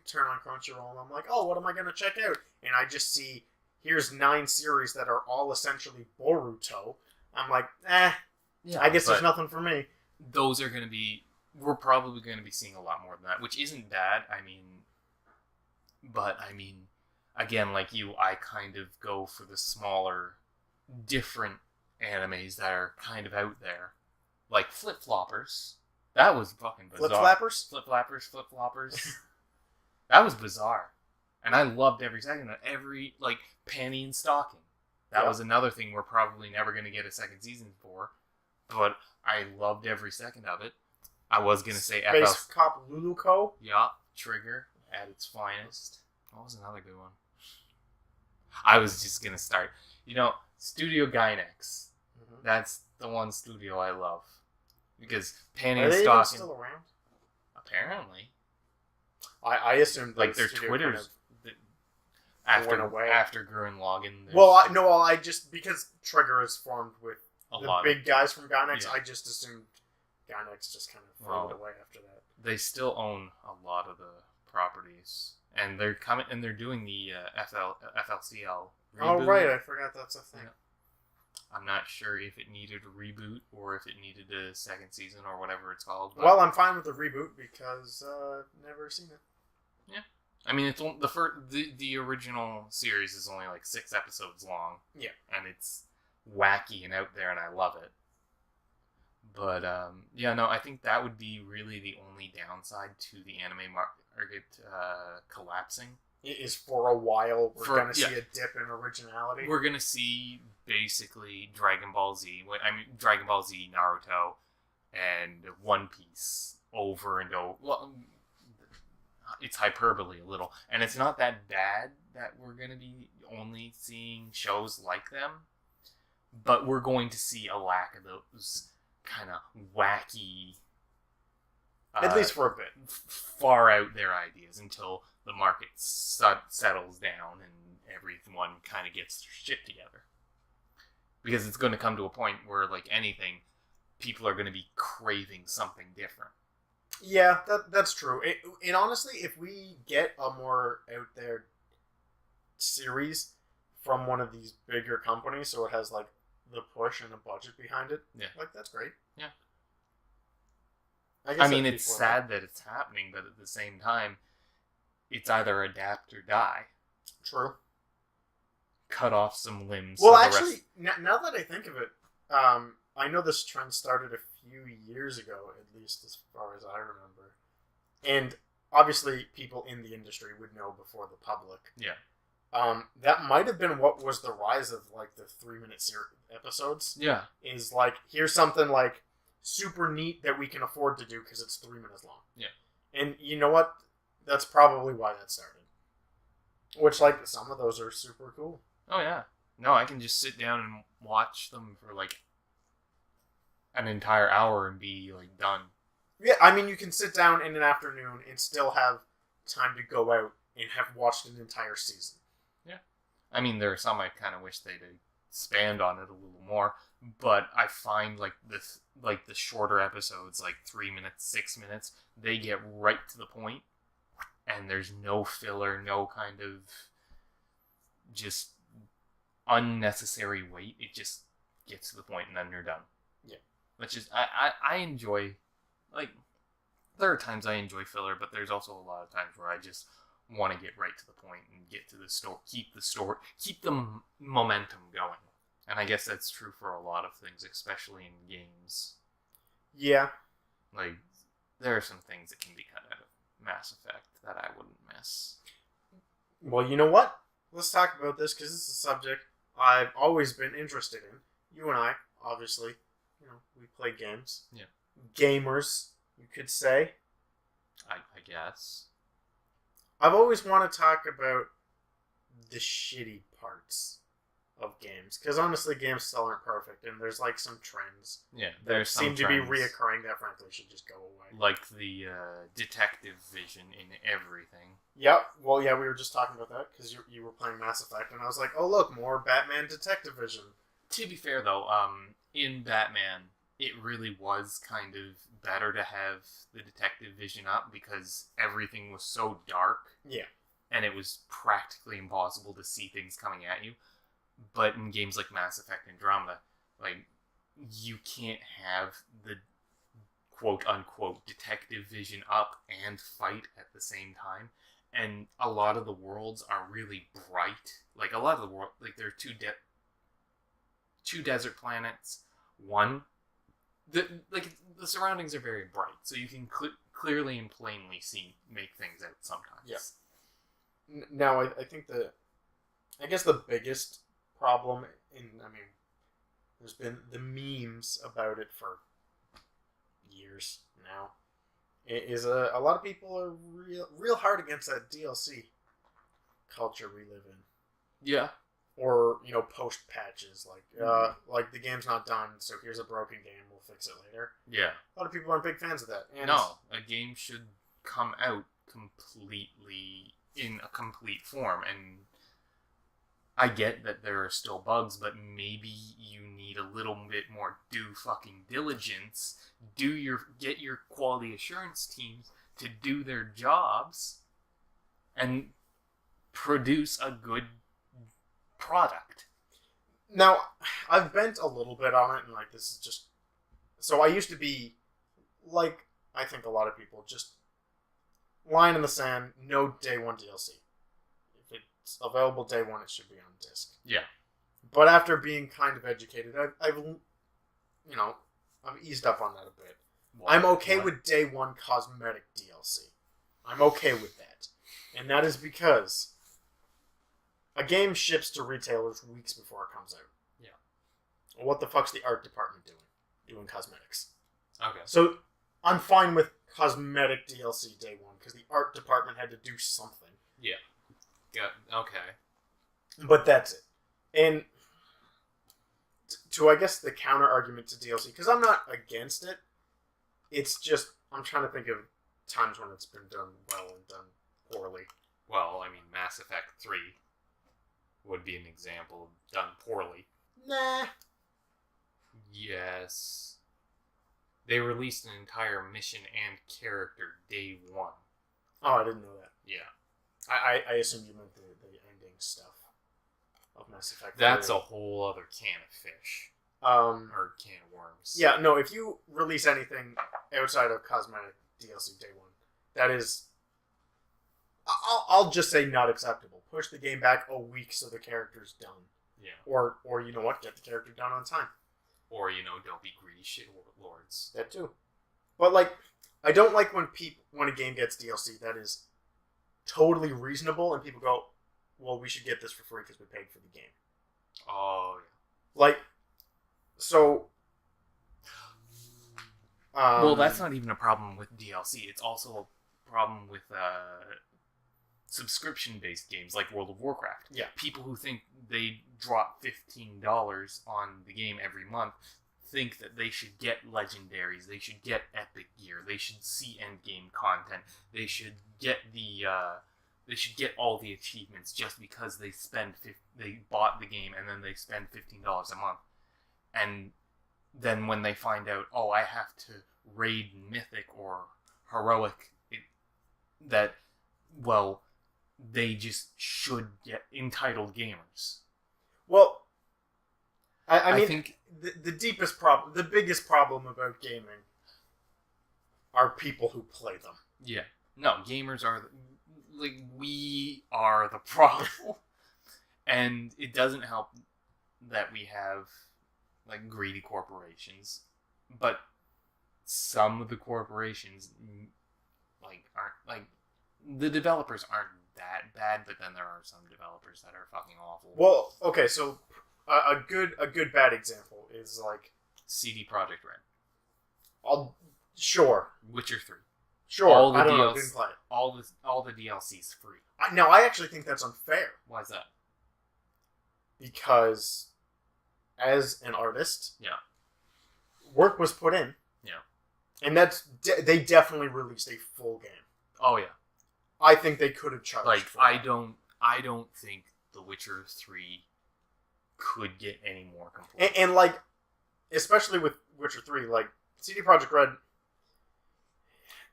turn on Crunchyroll, I'm like, oh, what am I going to check out? And I just see, here's 9 series that are all essentially Boruto. I'm like, I guess there's nothing for me. Those are going to be, we're probably going to be seeing a lot more than that, which isn't bad. But again, like you, I kind of go for the smaller, different animes that are kind of out there. Like Flip Floppers. That was fucking bizarre. Flip Flappers? Flip Floppers. That was bizarre. And I loved every second of every, like, Panty and Stocking. That was another thing we're probably never going to get a second season for. But I loved every second of it. I was going to say Space Cop Luluco. Yeah, Trigger at its finest. What was another good one? I was just going to start. Studio Gynex. Mm-hmm. That's the one studio I love. Because Panty and Stocking... Are they even still around? Apparently. I assumed like their Twitters after Gurren Lagann. I just because Trigger is formed with the big guys from Gynex, I just assumed Gynex just kind of faded away after that. They still own a lot of the properties, and they're coming and they're doing the FLCL. Reboot. Oh right, I forgot that's a thing. Yeah. I'm not sure if it needed a reboot or if it needed a second season or whatever it's called. But... Well, I'm fine with the reboot because never seen it. Yeah, I mean it's the original series is only like 6 episodes long. Yeah, and it's wacky and out there, and I love it. But I think that would be really the only downside to the anime market collapsing. Is for a while we're going to see a dip in originality. We're going to see basically Dragon Ball Z, Dragon Ball Z, Naruto, and One Piece over and over. Well, it's hyperbole a little, and it's not that bad that we're going to be only seeing shows like them, but we're going to see a lack of those kind of wacky, at least for a bit, far out there ideas until the market settles down and everyone kind of gets their shit together. Because it's going to come to a point where, like anything, people are going to be craving something different. Yeah, that's true. And honestly, if we get a more out there series from one of these bigger companies, so it has like the push and a budget behind it, like that's great. Yeah. I mean, it's sad that it's happening, but at the same time, it's either adapt or die. True. Cut off some limbs. Well, actually, now that I think of it, I know this trend started a few years ago, at least as far as I remember. And obviously, people in the industry would know before the public. Yeah. That might have been what was the rise of like the 3-minute episodes. Yeah. Is like, here's something like super neat that we can afford to do because it's 3 minutes long. Yeah. And you know what? That's probably why that started. Which, like, some of those are super cool. Oh, yeah. No, I can just sit down and watch them for, like, an entire hour and be, like, done. Yeah, I mean, you can sit down in an afternoon and still have time to go out and have watched an entire season. Yeah. I mean, there are some I kind of wish they'd expand on it a little more, but I find, like, the shorter episodes, like 3 minutes, 6 minutes, they get right to the point. And there's no filler, no kind of just unnecessary wait. It just gets to the point and then you're done. Yeah. Which is, I enjoy, like, there are times I enjoy filler, but there's also a lot of times where I just want to get right to the point and get to the story, keep the momentum going. And I guess that's true for a lot of things, especially in games. Yeah. Like, there are some things that can be cut out of Mass Effect that I wouldn't miss. Well, you know what? Let's talk about this because this is a subject I've always been interested in. You and I, obviously, we play games. Yeah. Gamers, you could say. I guess. I've always wanted to talk about the shitty parts of games because honestly, games still aren't perfect, and there's like some trends. Yeah, that seem to be reoccurring that frankly should just go away. Like the detective vision in everything. Yep. Well, yeah, we were just talking about that because you were playing Mass Effect, and I was like, oh look, more Batman detective vision. To be fair though, in Batman, it really was kind of better to have the detective vision up because everything was so dark. Yeah. And it was practically impossible to see things coming at you. But in games like Mass Effect Andromeda, like, you can't have the quote-unquote detective vision up and fight at the same time. And a lot of the worlds are really bright. Like, a lot of the world, like, there are two desert planets. One, the surroundings are very bright, so you can clearly and plainly make things out sometimes. Yeah. Now, I think I guess the biggest problem, there's been the memes about it for years now, is a lot of people are real hard against that DLC culture we live in. Yeah. Or, post patches, like the game's not done, so here's a broken game, we'll fix it later. Yeah. A lot of people aren't big fans of that. And no, a game should come out completely in a complete form, and I get that there are still bugs, but maybe you need a little bit more due fucking diligence. Get your quality assurance teams to do their jobs and produce a good product. Now, I've bent a little bit on it, and this is just... So I used to be, like, I think a lot of people, just line in the sand, no day one DLC. If it's available day one, it should be on disc. Yeah. But after being kind of educated, I've eased up on that a bit. I'm okay with day one cosmetic DLC. I'm okay with that. And that is because a game ships to retailers weeks before it comes out. Yeah. What the fuck's the art department doing? Doing cosmetics. Okay. So I'm fine with cosmetic DLC day one because the art department had to do something. Yeah. Okay. But that's it. And to, I guess, the counter argument to DLC, because I'm not against it, it's just, I'm trying to think of times when it's been done well and done poorly. Well, Mass Effect 3 would be an example of done poorly. Nah. Yes. They released an entire mission and character day one. Oh, I didn't know that. Yeah. I assumed you meant the ending stuff of Mass Effect. That's a whole other can of fish. Or can of worms. Yeah, no, if you release anything outside of cosmetic DLC day one, that is... I'll just say not acceptable. Push the game back a week so the character's done. Yeah. Or you know what? Get the character done on time. Or, don't be greedy shit lords. That too. But, I don't like when a game gets DLC that is totally reasonable and people go, well, we should get this for free because we paid for the game. Oh, yeah. So... well, that's not even a problem with DLC. It's also a problem with subscription-based games like World of Warcraft. Yeah. People who think they drop $15 on the game every month think that they should get legendaries, they should get epic gear, they should see endgame content, they should get all the achievements just because they bought the game and then they spend $15 a month. And then when they find out, oh, I have to raid Mythic or Heroic, they just should get entitled gamers. Well, I think the deepest problem, the biggest problem about gaming are people who play them. Yeah. No, gamers are, we are the problem. And it doesn't help that we have, greedy corporations. But some of the corporations, aren't, the developers aren't that bad, but then there are some developers that are fucking awful. Well, okay, so a good bad example is CD Projekt Red. Sure. Witcher 3. Sure. I don't know. Didn't play it. All the DLC's free. I actually think that's unfair. Why is that? Because as an artist, yeah, work was put in. Yeah. And they definitely released a full game. Oh yeah. I think they could have charged for I don't think The Witcher 3 could get any more complete. And especially with Witcher 3, CD Projekt Red,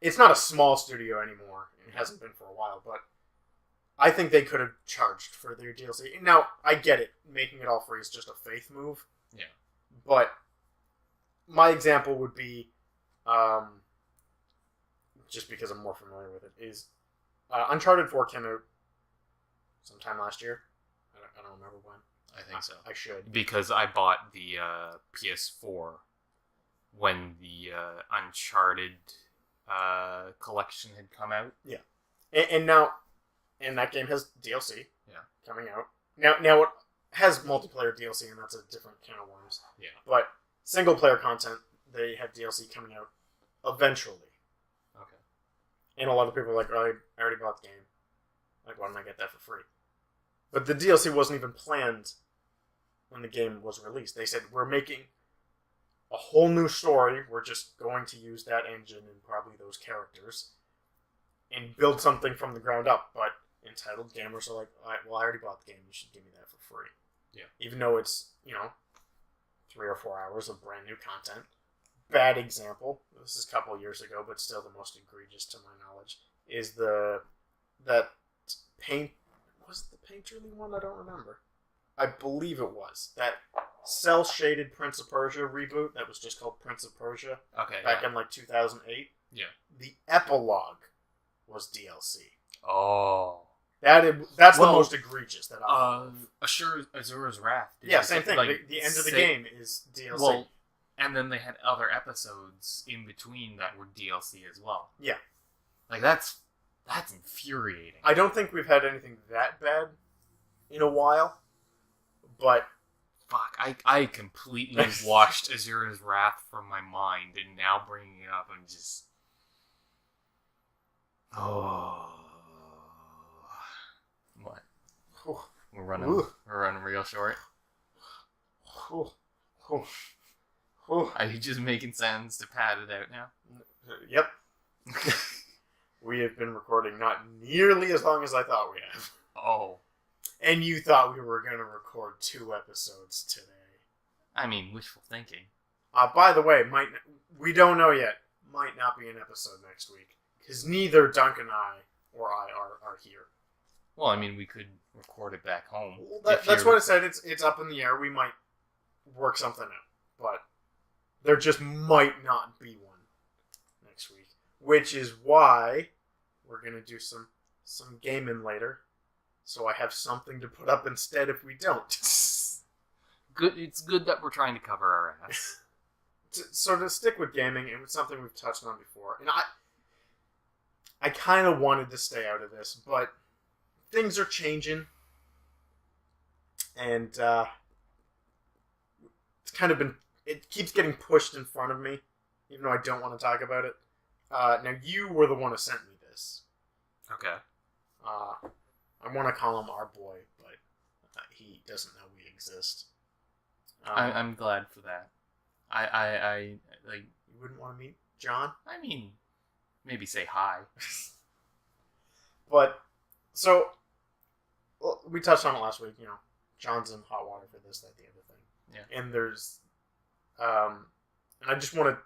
it's not a small studio anymore. It hasn't been for a while, but I think they could have charged for their DLC. Now, I get it. Making it all free is just a faith move. Yeah. But my example would be, just because I'm more familiar with it, is Uncharted 4 came out sometime last year. I don't remember when. I think so. I should. Because I bought the PS4 when the Uncharted collection had come out. Yeah. And now, And that game has DLC coming out. Now it has multiplayer DLC, and that's a different can of worms. Yeah. But single-player content, they have DLC coming out eventually. Okay. And a lot of people are like, oh, I already bought the game. Like, why didn't I get that for free? But the DLC wasn't even planned when the game was released. They said, we're making a whole new story. We're just going to use that engine and probably those characters and build something from the ground up. But entitled gamers are like, all right, well, I already bought the game. You should give me that for free. Yeah. Even though it's, 3 or 4 hours of brand new content. Bad example. This is a couple of years ago, but still the most egregious to my knowledge is that paint. Was it the painterly one? I don't remember. I believe it was that cel-shaded Prince of Persia reboot that was just called Prince of Persia. Okay. Back in like 2008. Yeah. The epilogue was DLC. Oh. That's the most egregious that I Azura's Wrath. Same thing. Like, the end of the game is DLC. Well, and then they had other episodes in between that were DLC as well. Yeah. Like, that's infuriating. I don't think we've had anything that bad in a while, but... Fuck, I completely washed Azura's Wrath from my mind, and now bringing it up, I'm just... Oh... What? We're running real short. Are you just making sounds to pad it out now? Yep. We have been recording not nearly as long as I thought we have. Oh. And you thought we were going to record 2 episodes today. I mean, wishful thinking. By the way, we don't know yet. Might not be an episode next week. Because neither Dunk and I or I are here. Well, I mean, we could record it back home. Well, that's what I said. It's up in the air. We might work something out. But there just might not be one next week. Which is why we're going to do some gaming later. So I have something to put up instead if we don't. Good. It's good that we're trying to cover our ass. So to stick with gaming, and it's something we've touched on before, and I kind of wanted to stay out of this, but things are changing, and it's kind of it keeps getting pushed in front of me, even though I don't want to talk about it. Now, you were the one who sent me this. Okay. I want to call him our boy, but he doesn't know we exist. I'm glad for that. I like. You wouldn't want to meet John? I mean, maybe say hi. But, so, we touched on it last week, John's in hot water for this, that, the other thing. Yeah. And there's, and I just want to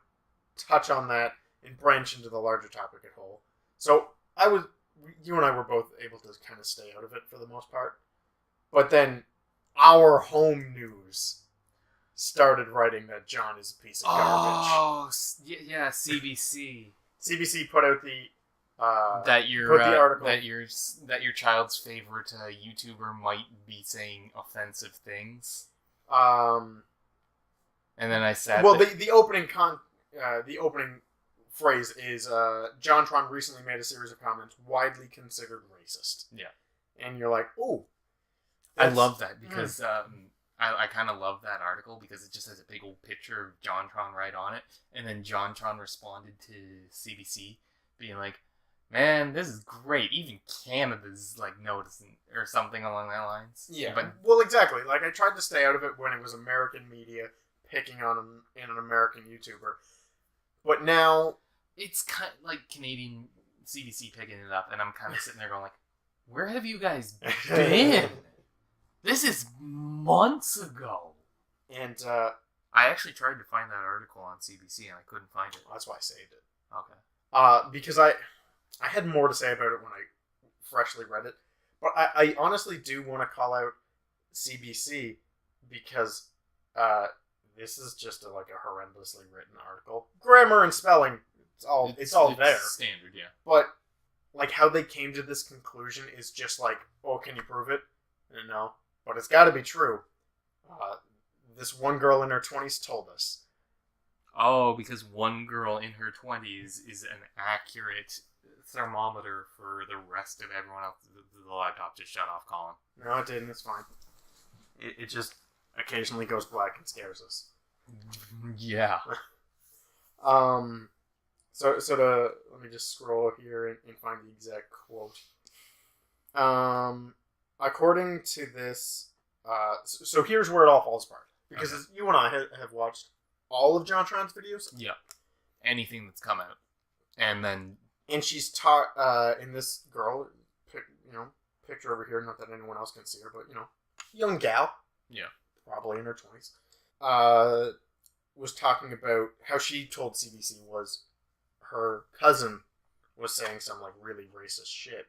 touch on that and branch into the larger topic at whole. So, you and I were both able to kind of stay out of it for the most part. But then, our home news started writing that John is a piece of garbage. Oh, yeah, CBC. CBC put out the the article that your child's favorite YouTuber might be saying offensive things. And then I said, well, the opening phrase is JonTron recently made a series of comments widely considered racist. Yeah, and you're like, ooh, I love that because I kind of love that article because it just has a big old picture of JonTron right on it, and then JonTron responded to CBC being like, man, this is great. Even Canada's like noticing or something along that lines. Yeah, but well, exactly. Like, I tried to stay out of it when it was American media picking on an American YouTuber, but now it's kind of like Canadian CBC picking it up, and I'm kind of sitting there going like, where have you guys been? This is months ago. And I actually tried to find that article on CBC and I couldn't find it. That's why I saved it. Okay. Because I had more to say about it when I freshly read it. But I honestly do want to call out CBC because this is just a horrendously written article. Grammar and spelling, it's all there. Standard, yeah. But like how they came to this conclusion is just like, oh, can you prove it? No. But it's got to be true. This one girl in her 20s told us. Oh, because one girl in her 20s is an accurate thermometer for the rest of everyone else. The laptop just shut off, Colin. No, it didn't. It's fine. It just occasionally goes black and scares us. Yeah. So let me just scroll here and find the exact quote. According to this, so here's where it all falls apart. Because you and I have watched all of JonTron's videos. Yeah. Anything that's come out. And she's taught, in this girl, picture over here, not that anyone else can see her, but, young gal. Yeah. Probably in her 20s. Was talking about how she told CBC was her cousin was saying some, really racist shit.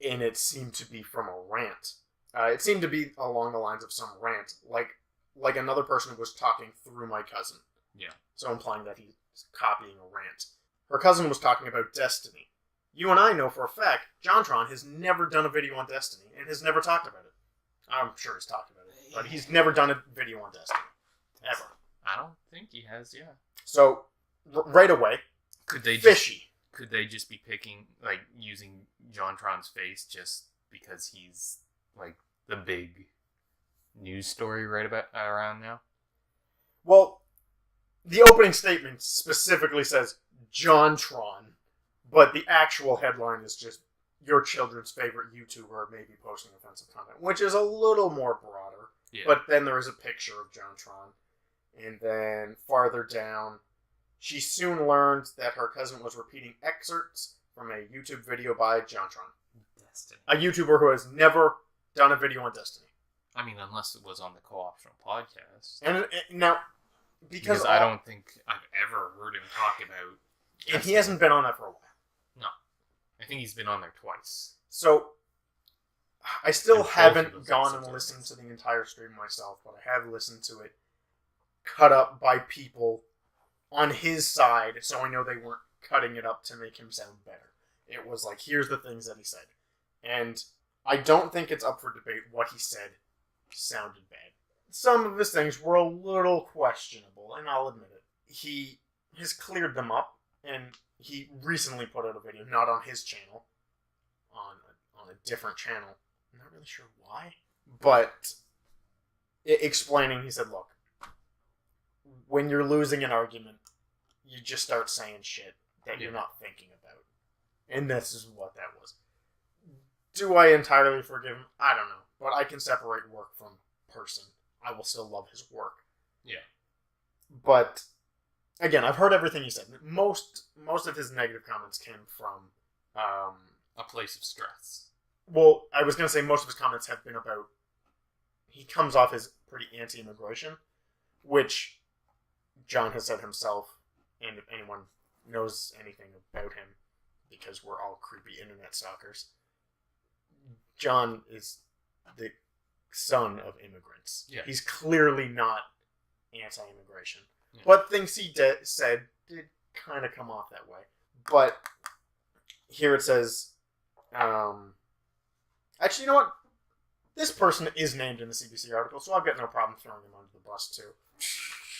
And it seemed to be from a rant. It seemed to be along the lines of some rant. Like another person was talking through my cousin. Yeah. So implying that he's copying a rant. Her cousin was talking about Destiny. You and I know for a fact, JonTron has never done a video on Destiny and has never talked about it. I'm sure he's talked about it, but he's never done a video on Destiny. Ever. I don't think he has, yeah. So, right away, fishy. Could they just be picking, using JonTron's face just because he's, the big news story right about around now? Well, the opening statement specifically says JonTron, but the actual headline is just your children's favorite YouTuber may be posting offensive content, which is a little more broader. Yeah. But then there is a picture of JonTron. And then farther down, she soon learned that her cousin was repeating excerpts from a YouTube video by JonTron. Destiny. A YouTuber who has never done a video on Destiny. I mean, unless it was on the Co-Optional podcast. And now, because I don't think I've ever heard him talk about Destiny. And he hasn't been on that for a while. No. I think he's been on there twice. So, I still haven't gone and listened to the entire stream myself, but I have listened to it cut up by people on his side, so I know they weren't cutting it up to make him sound better. It was here's the things that he said. And I don't think it's up for debate what he said sounded bad. Some of his things were a little questionable, and I'll admit it. He has cleared them up, and he recently put out a video, not on his channel, on a different channel. I'm not really sure why. But explaining, he said, look, when you're losing an argument, you just start saying shit that you're not thinking about. And this is what that was. Do I entirely forgive him? I don't know. But I can separate work from person. I will still love his work. Yeah. But, again, I've heard everything he said. Most of his negative comments came from... a place of stress. Well, I was going to say most of his comments have been about... He comes off as pretty anti-immigration, which John has said himself, and if anyone knows anything about him, because we're all creepy internet stalkers, John is the son of immigrants. Yeah. He's clearly not anti-immigration. Yeah. But things he said did kind of come off that way. But here it says, actually, you know what? This person is named in the CBC article, so I've got no problem throwing him under the bus, too.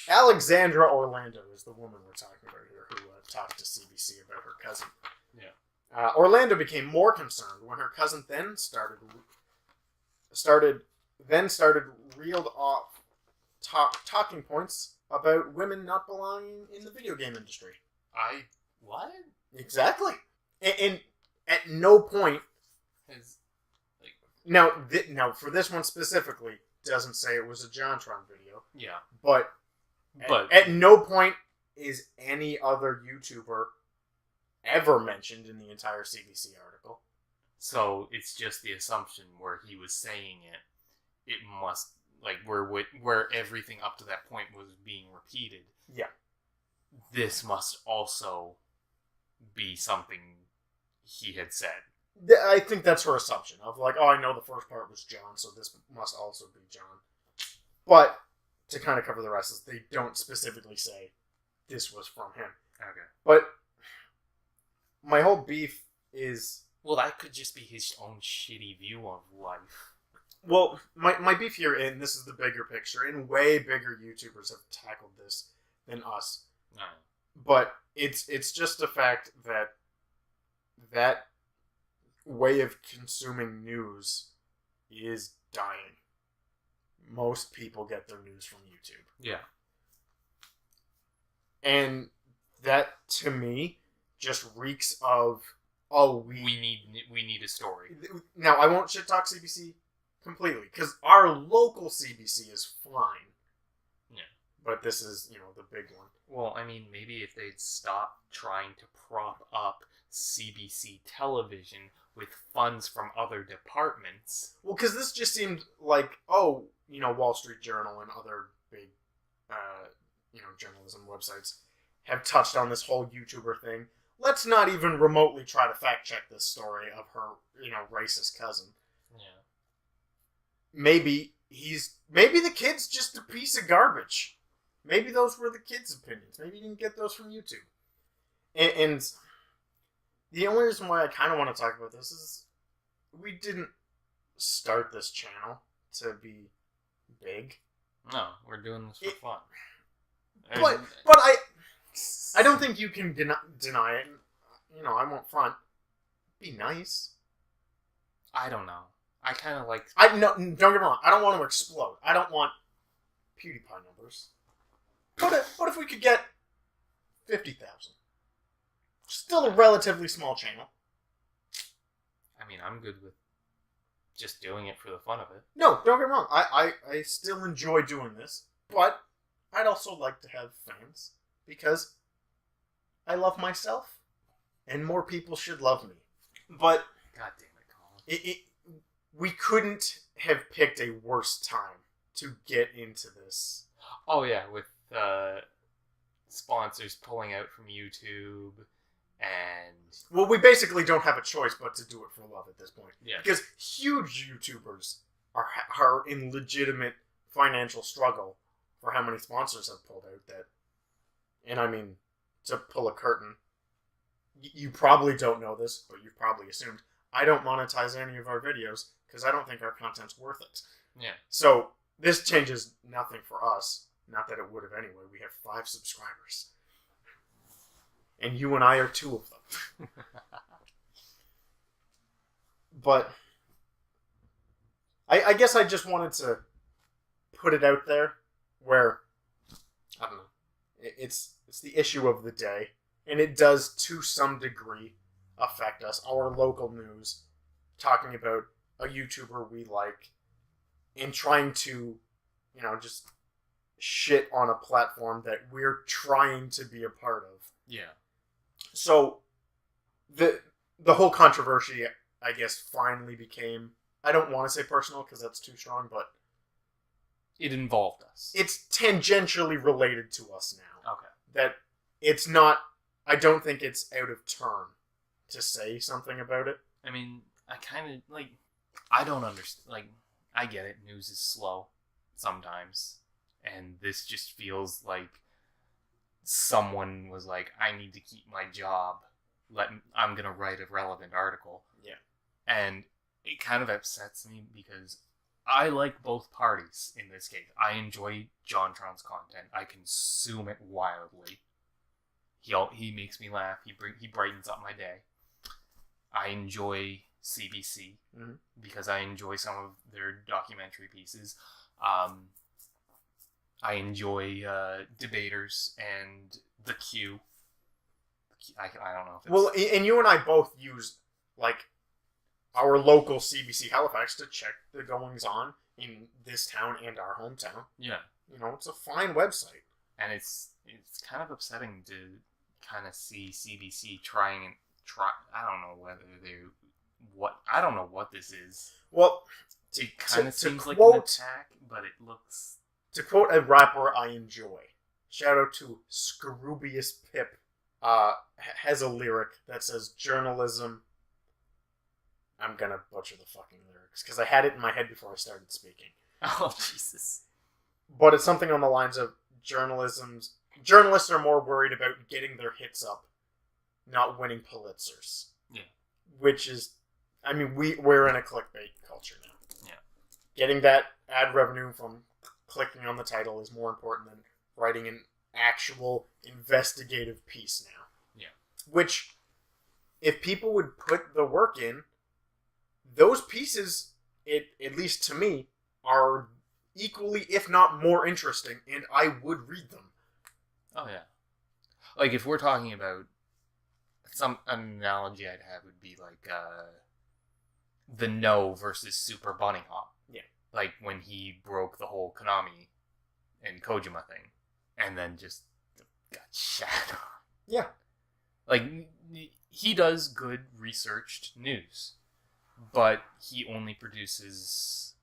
Alexandra Orlando is the woman we're talking about here who talked to CBC about her cousin. Yeah. Orlando became more concerned when her cousin then started reeled off talking points about women not belonging in the video game industry. What? Exactly. And at no point Has now for this one specifically doesn't say it was a JonTron video. Yeah. But at no point is any other YouTuber ever mentioned in the entire CBC article. So it's just the assumption where he was saying it. It must where everything up to that point was being repeated. Yeah. This must also be something he had said. I think that's her assumption of I know the first part was John, so this must also be John. But to kind of cover the rest, is they don't specifically say this was from him. Okay. But my whole beef is... Well, that could just be his own shitty view of life. Well, my beef here, and this is the bigger picture, and way bigger YouTubers have tackled this than us. No. But it's just the fact that that way of consuming news is dying. Most people get their news from YouTube. Yeah. And that, to me, just reeks of, we need a story. Now, I won't shit talk CBC completely, because our local CBC is fine. Yeah. But this is, the big one. Well, I mean, maybe if they'd stop trying to prop up CBC television with funds from other departments. Well, because this just seemed like, Wall Street Journal and other big, journalism websites have touched on this whole YouTuber thing. Let's not even remotely try to fact check this story of her, racist cousin. Yeah. Maybe the kid's just a piece of garbage. Maybe those were the kid's opinions. Maybe you didn't get those from YouTube. And the only reason why I kind of want to talk about this is we didn't start this channel to be big. No, we're doing this for fun. But I don't think you can deny it. I won't front. Be nice. I don't know. I kind of like... No, don't get me wrong. I don't want to explode. I don't want PewDiePie numbers. What if we could get 50,000? Still a relatively small channel. I mean, I'm good with just doing it for the fun of it. No, don't get me wrong. I still enjoy doing this. But I'd also like to have fans. Because I love myself. And more people should love me. But... God damn it, Colin. We couldn't have picked a worse time to get into this. Oh, yeah, with sponsors pulling out from YouTube and... Well, we basically don't have a choice but to do it for love at this point. Yeah. Because huge YouTubers are in legitimate financial struggle for how many sponsors have pulled out that... And I mean, to pull a curtain, you probably don't know this, but you've probably assumed, I don't monetize any of our videos because I don't think our content's worth it. Yeah. So, this changes nothing for us. Not that it would have anyway. We have 5 subscribers. And you and I are 2 of them. But I guess I just wanted to put it out there where, I don't know, it's the issue of the day. And it does, to some degree, affect us. Our local news, talking about a YouTuber we like, and trying to, just shit on a platform that we're trying to be a part of. Yeah. So, the whole controversy, I guess, finally became, I don't want to say personal because that's too strong, but... It involved us. It's tangentially related to us now. Okay. That it's not, I don't think it's out of turn to say something about it. I mean, I kind of, I don't understand, I get it, news is slow sometimes, and this just feels like someone was like, I need to keep my job, I'm gonna write a relevant article. Yeah. And it kind of upsets me because I like both parties in this case. I enjoy JonTron's content. I consume it wildly. He makes me laugh. He brightens up my day. I enjoy CBC because I enjoy some of their documentary pieces. I enjoy Debaters and The Q. I don't know if it's... Well, and you and I both use, our local CBC Halifax to check the goings-on in this town and our hometown. Yeah. It's a fine website. And it's kind of upsetting to kind of see CBC try. I don't know what this is. Well, it kind of seems like an attack, but it looks... To quote a rapper I enjoy, shout out to Scroobius Pip, has a lyric that says, journalism... I'm gonna butcher the fucking lyrics, because I had it in my head before I started speaking. Oh, Jesus. But it's something on the lines of, journalists are more worried about getting their hits up, not winning Pulitzers. Yeah. Which is, we're in a clickbait culture now. Yeah. Getting that ad revenue from clicking on the title is more important than writing an actual investigative piece now. Yeah. Which if people would put the work in, those pieces, at least to me, are equally, if not more interesting, and I would read them. Oh, yeah. Like, if we're talking about an analogy I'd have would be like the No versus Super Bunny Hop. Yeah. Like, when he broke the whole Konami and Kojima thing, and then just got shat on. Yeah. Like, he does good researched news, but he only produces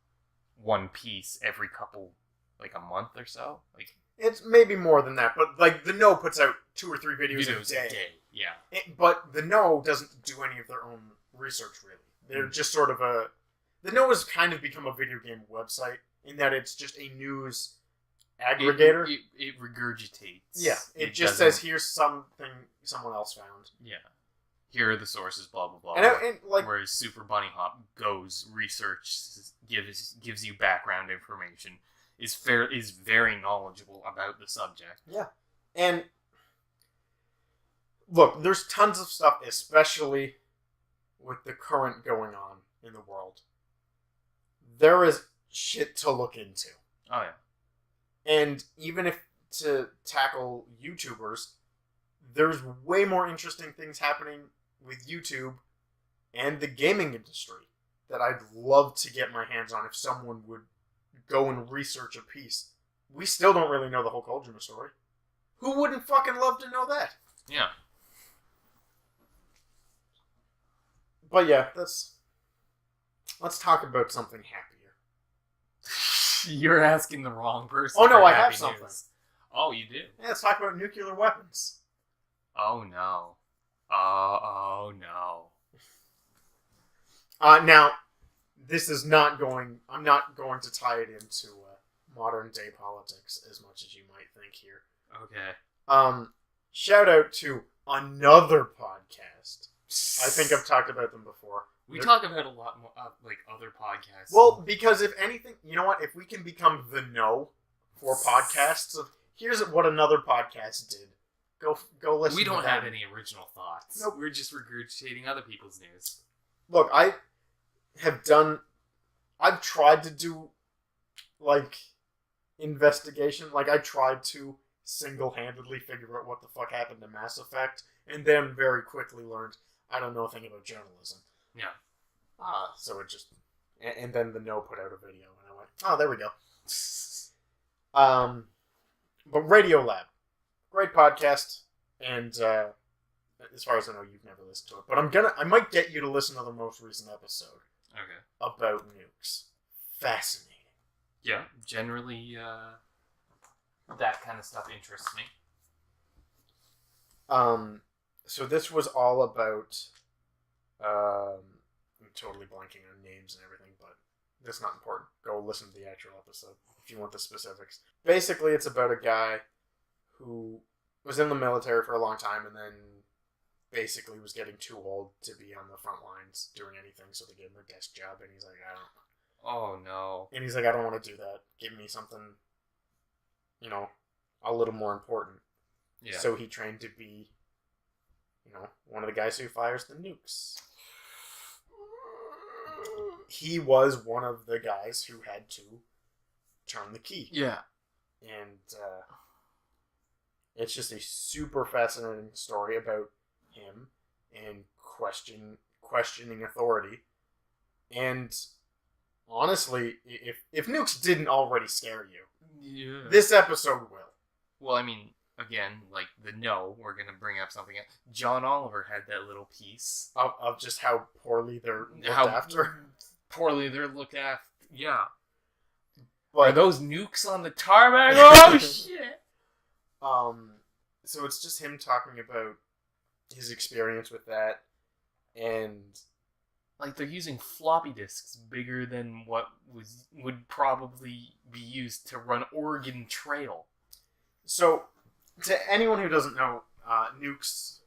one piece every a month or so. Like, it's maybe more than that, but like the No puts out 2 or 3 videos a day. Yeah. But the No doesn't do any of their own research, really. They're just sort of the No has kind of become a video game website in that it's just a news aggregator. It regurgitates. Yeah, it just says, here's something someone else found. Yeah. Here are the sources, blah, blah, blah. And like, whereas Super Bunny Hop goes, researches, gives you background information, is very knowledgeable about the subject. Yeah. And look, there's tons of stuff, especially with the current going on in the world. There is shit to look into. Oh, yeah. And even if to tackle YouTubers, there's way more interesting things happening with YouTube and the gaming industry that I'd love to get my hands on if someone would go and research a piece. We still don't really know the whole Kojima story. Who wouldn't fucking love to know that? Yeah. But yeah, let's talk about something happier. You're asking the wrong person. Oh no, for I have happy something. news. Oh, you do? Yeah, let's talk about nuclear weapons. Oh no. Oh no. Now, this is not going... I'm not going to tie it into modern day politics as much as you might think here. Okay. Shout out to another podcast. I think I've talked about them before. We talk about a lot more, like, other podcasts. Well, because if anything, you know what? If we can become the No for podcasts, here's what another podcast did. Go listen. We don't to have them. any original thoughts. Nope. We're just regurgitating other people's news. Look, I've tried to do, like, investigation. Like, I tried to single-handedly figure out what the fuck happened to Mass Effect, and then very quickly learned I don't know a thing about journalism. Yeah. So it just... And then the No put out a video, and I went, oh, there we go. But Radiolab. Great podcast, and as far as I know, you've never listened to it. But I might get you to listen to the most recent episode. Okay. About nukes. Fascinating. Yeah, generally, that kind of stuff interests me. So this was all about, I'm totally blanking on names and everything, but that's not important. Go listen to the actual episode if you want the specifics. Basically, it's about a guy who was in the military for a long time and then basically was getting too old to be on the front lines doing anything, so they gave him a desk job, and he's like, Oh, no. And he's like, I don't want to do that. Give me something, a little more important. Yeah. So he trained to be, one of the guys who fires the nukes. He was one of the guys who had to turn the key. Yeah. And it's just a super fascinating story about him and questioning authority. And honestly, if nukes didn't already scare you, this episode will. Well, I mean, again, like the No, we're going to bring up something else. John Oliver had that little piece. Of just how poorly they're looked after. Poorly they're looked after. Yeah. But, are those nukes on the tarmac? Oh, shit! So it's just him talking about his experience with that, and like they're using floppy disks bigger than what would probably be used to run Oregon Trail. So, to anyone who doesn't know, nukes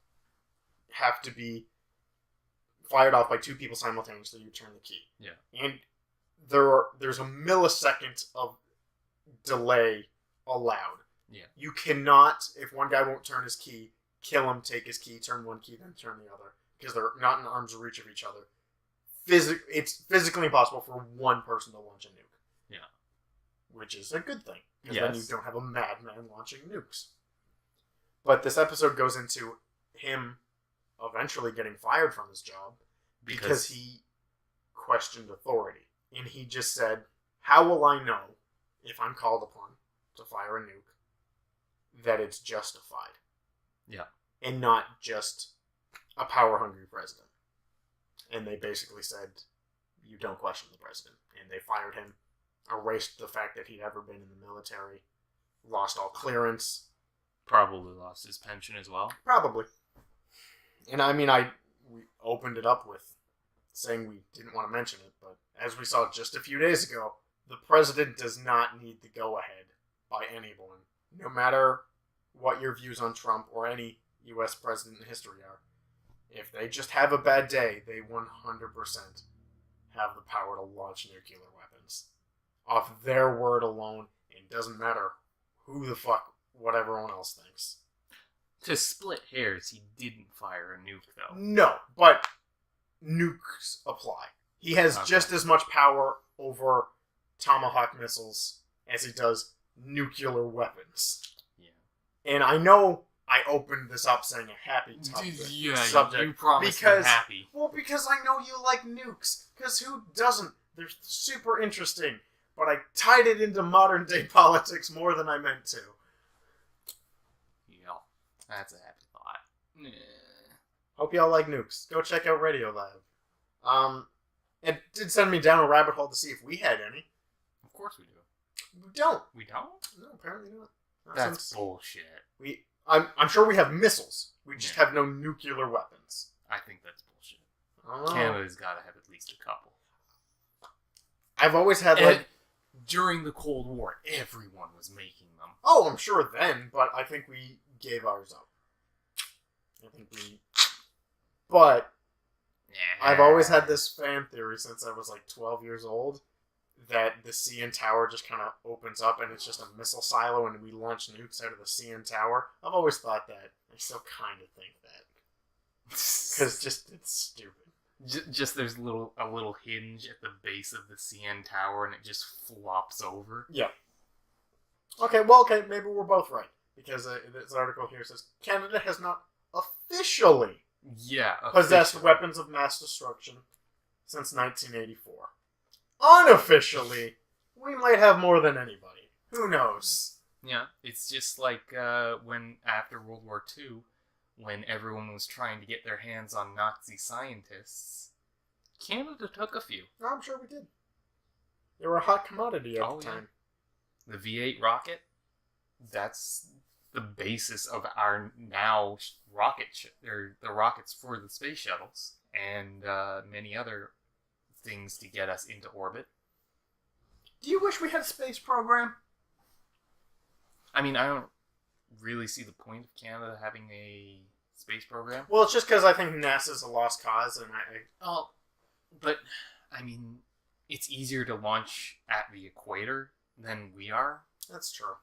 have to be fired off by 2 people simultaneously. You turn the key. Yeah. And there's a millisecond of delay allowed. Yeah. You cannot, if one guy won't turn his key, kill him, take his key, turn one key, then turn the other. because they're not in arm's reach of each other, it's physically impossible for one person to launch a nuke. Yeah. Which is a good thing. Because Yes. then you don't have a madman launching nukes. But this episode goes into him eventually getting fired from his job because he questioned authority. And he just said, how will I know, if I'm called upon to fire a nuke, that it's justified? Yeah. And not just a power-hungry president. And they basically said, you don't question the president. And they fired him, erased the fact that he'd ever been in the military, lost all clearance. Probably lost his pension as well. Probably. And I mean, we opened it up with saying we didn't want to mention it, but as we saw just a few days ago, the president does not need the go-ahead by anyone, no matter what your views on Trump or any U.S. president in history are. If they just have a bad day, they 100% have the power to launch nuclear weapons. Off their word alone, it doesn't matter who the fuck, what everyone else thinks. To split hairs, he didn't fire a nuke, though. No, but nukes apply. He has just as much power over Tomahawk missiles as he does nuclear weapons. Yeah. And I know I opened this up saying a happy subject. You promised me happy. Well, because I know you like nukes. Because who doesn't? They're super interesting. But I tied it into modern day politics more than I meant to. Yeah, that's a happy thought. Hope y'all like nukes. Go check out Radiolab. It did send me down a rabbit hole to see if we had any. Of course we do. We don't. We don't? No, apparently not. That's bullshit. I'm sure we have missiles. We just have no nuclear weapons. I think that's bullshit. Oh. Canada's got to have at least a couple. I've always had during the Cold War, everyone was making them. Oh, I'm sure then, but I think we gave ours up. But I've always had this fan theory since I was like 12 years old that the CN Tower just kind of opens up and it's just a missile silo and we launch nukes out of the CN Tower. I've always thought that. I still kind of think that. Because it's stupid. Just there's a little hinge at the base of the CN Tower and it just flops over. Yeah. Okay, maybe we're both right. Because this article here says Canada has not officially possessed weapons of mass destruction since 1984. Unofficially, we might have more than anybody. Who knows? Yeah, it's just like when after World War II, when everyone was trying to get their hands on Nazi scientists, Canada took a few. Oh, I'm sure we did. They were a hot commodity at the time. The V8 rocket, that's the basis of our now the rockets for the space shuttles and many other things to get us into orbit. Do you wish we had a space program? I mean, I don't really see the point of Canada having a space program. Well, it's just because I think NASA's a lost cause, and but I mean, it's easier to launch at the equator than we are. That's true.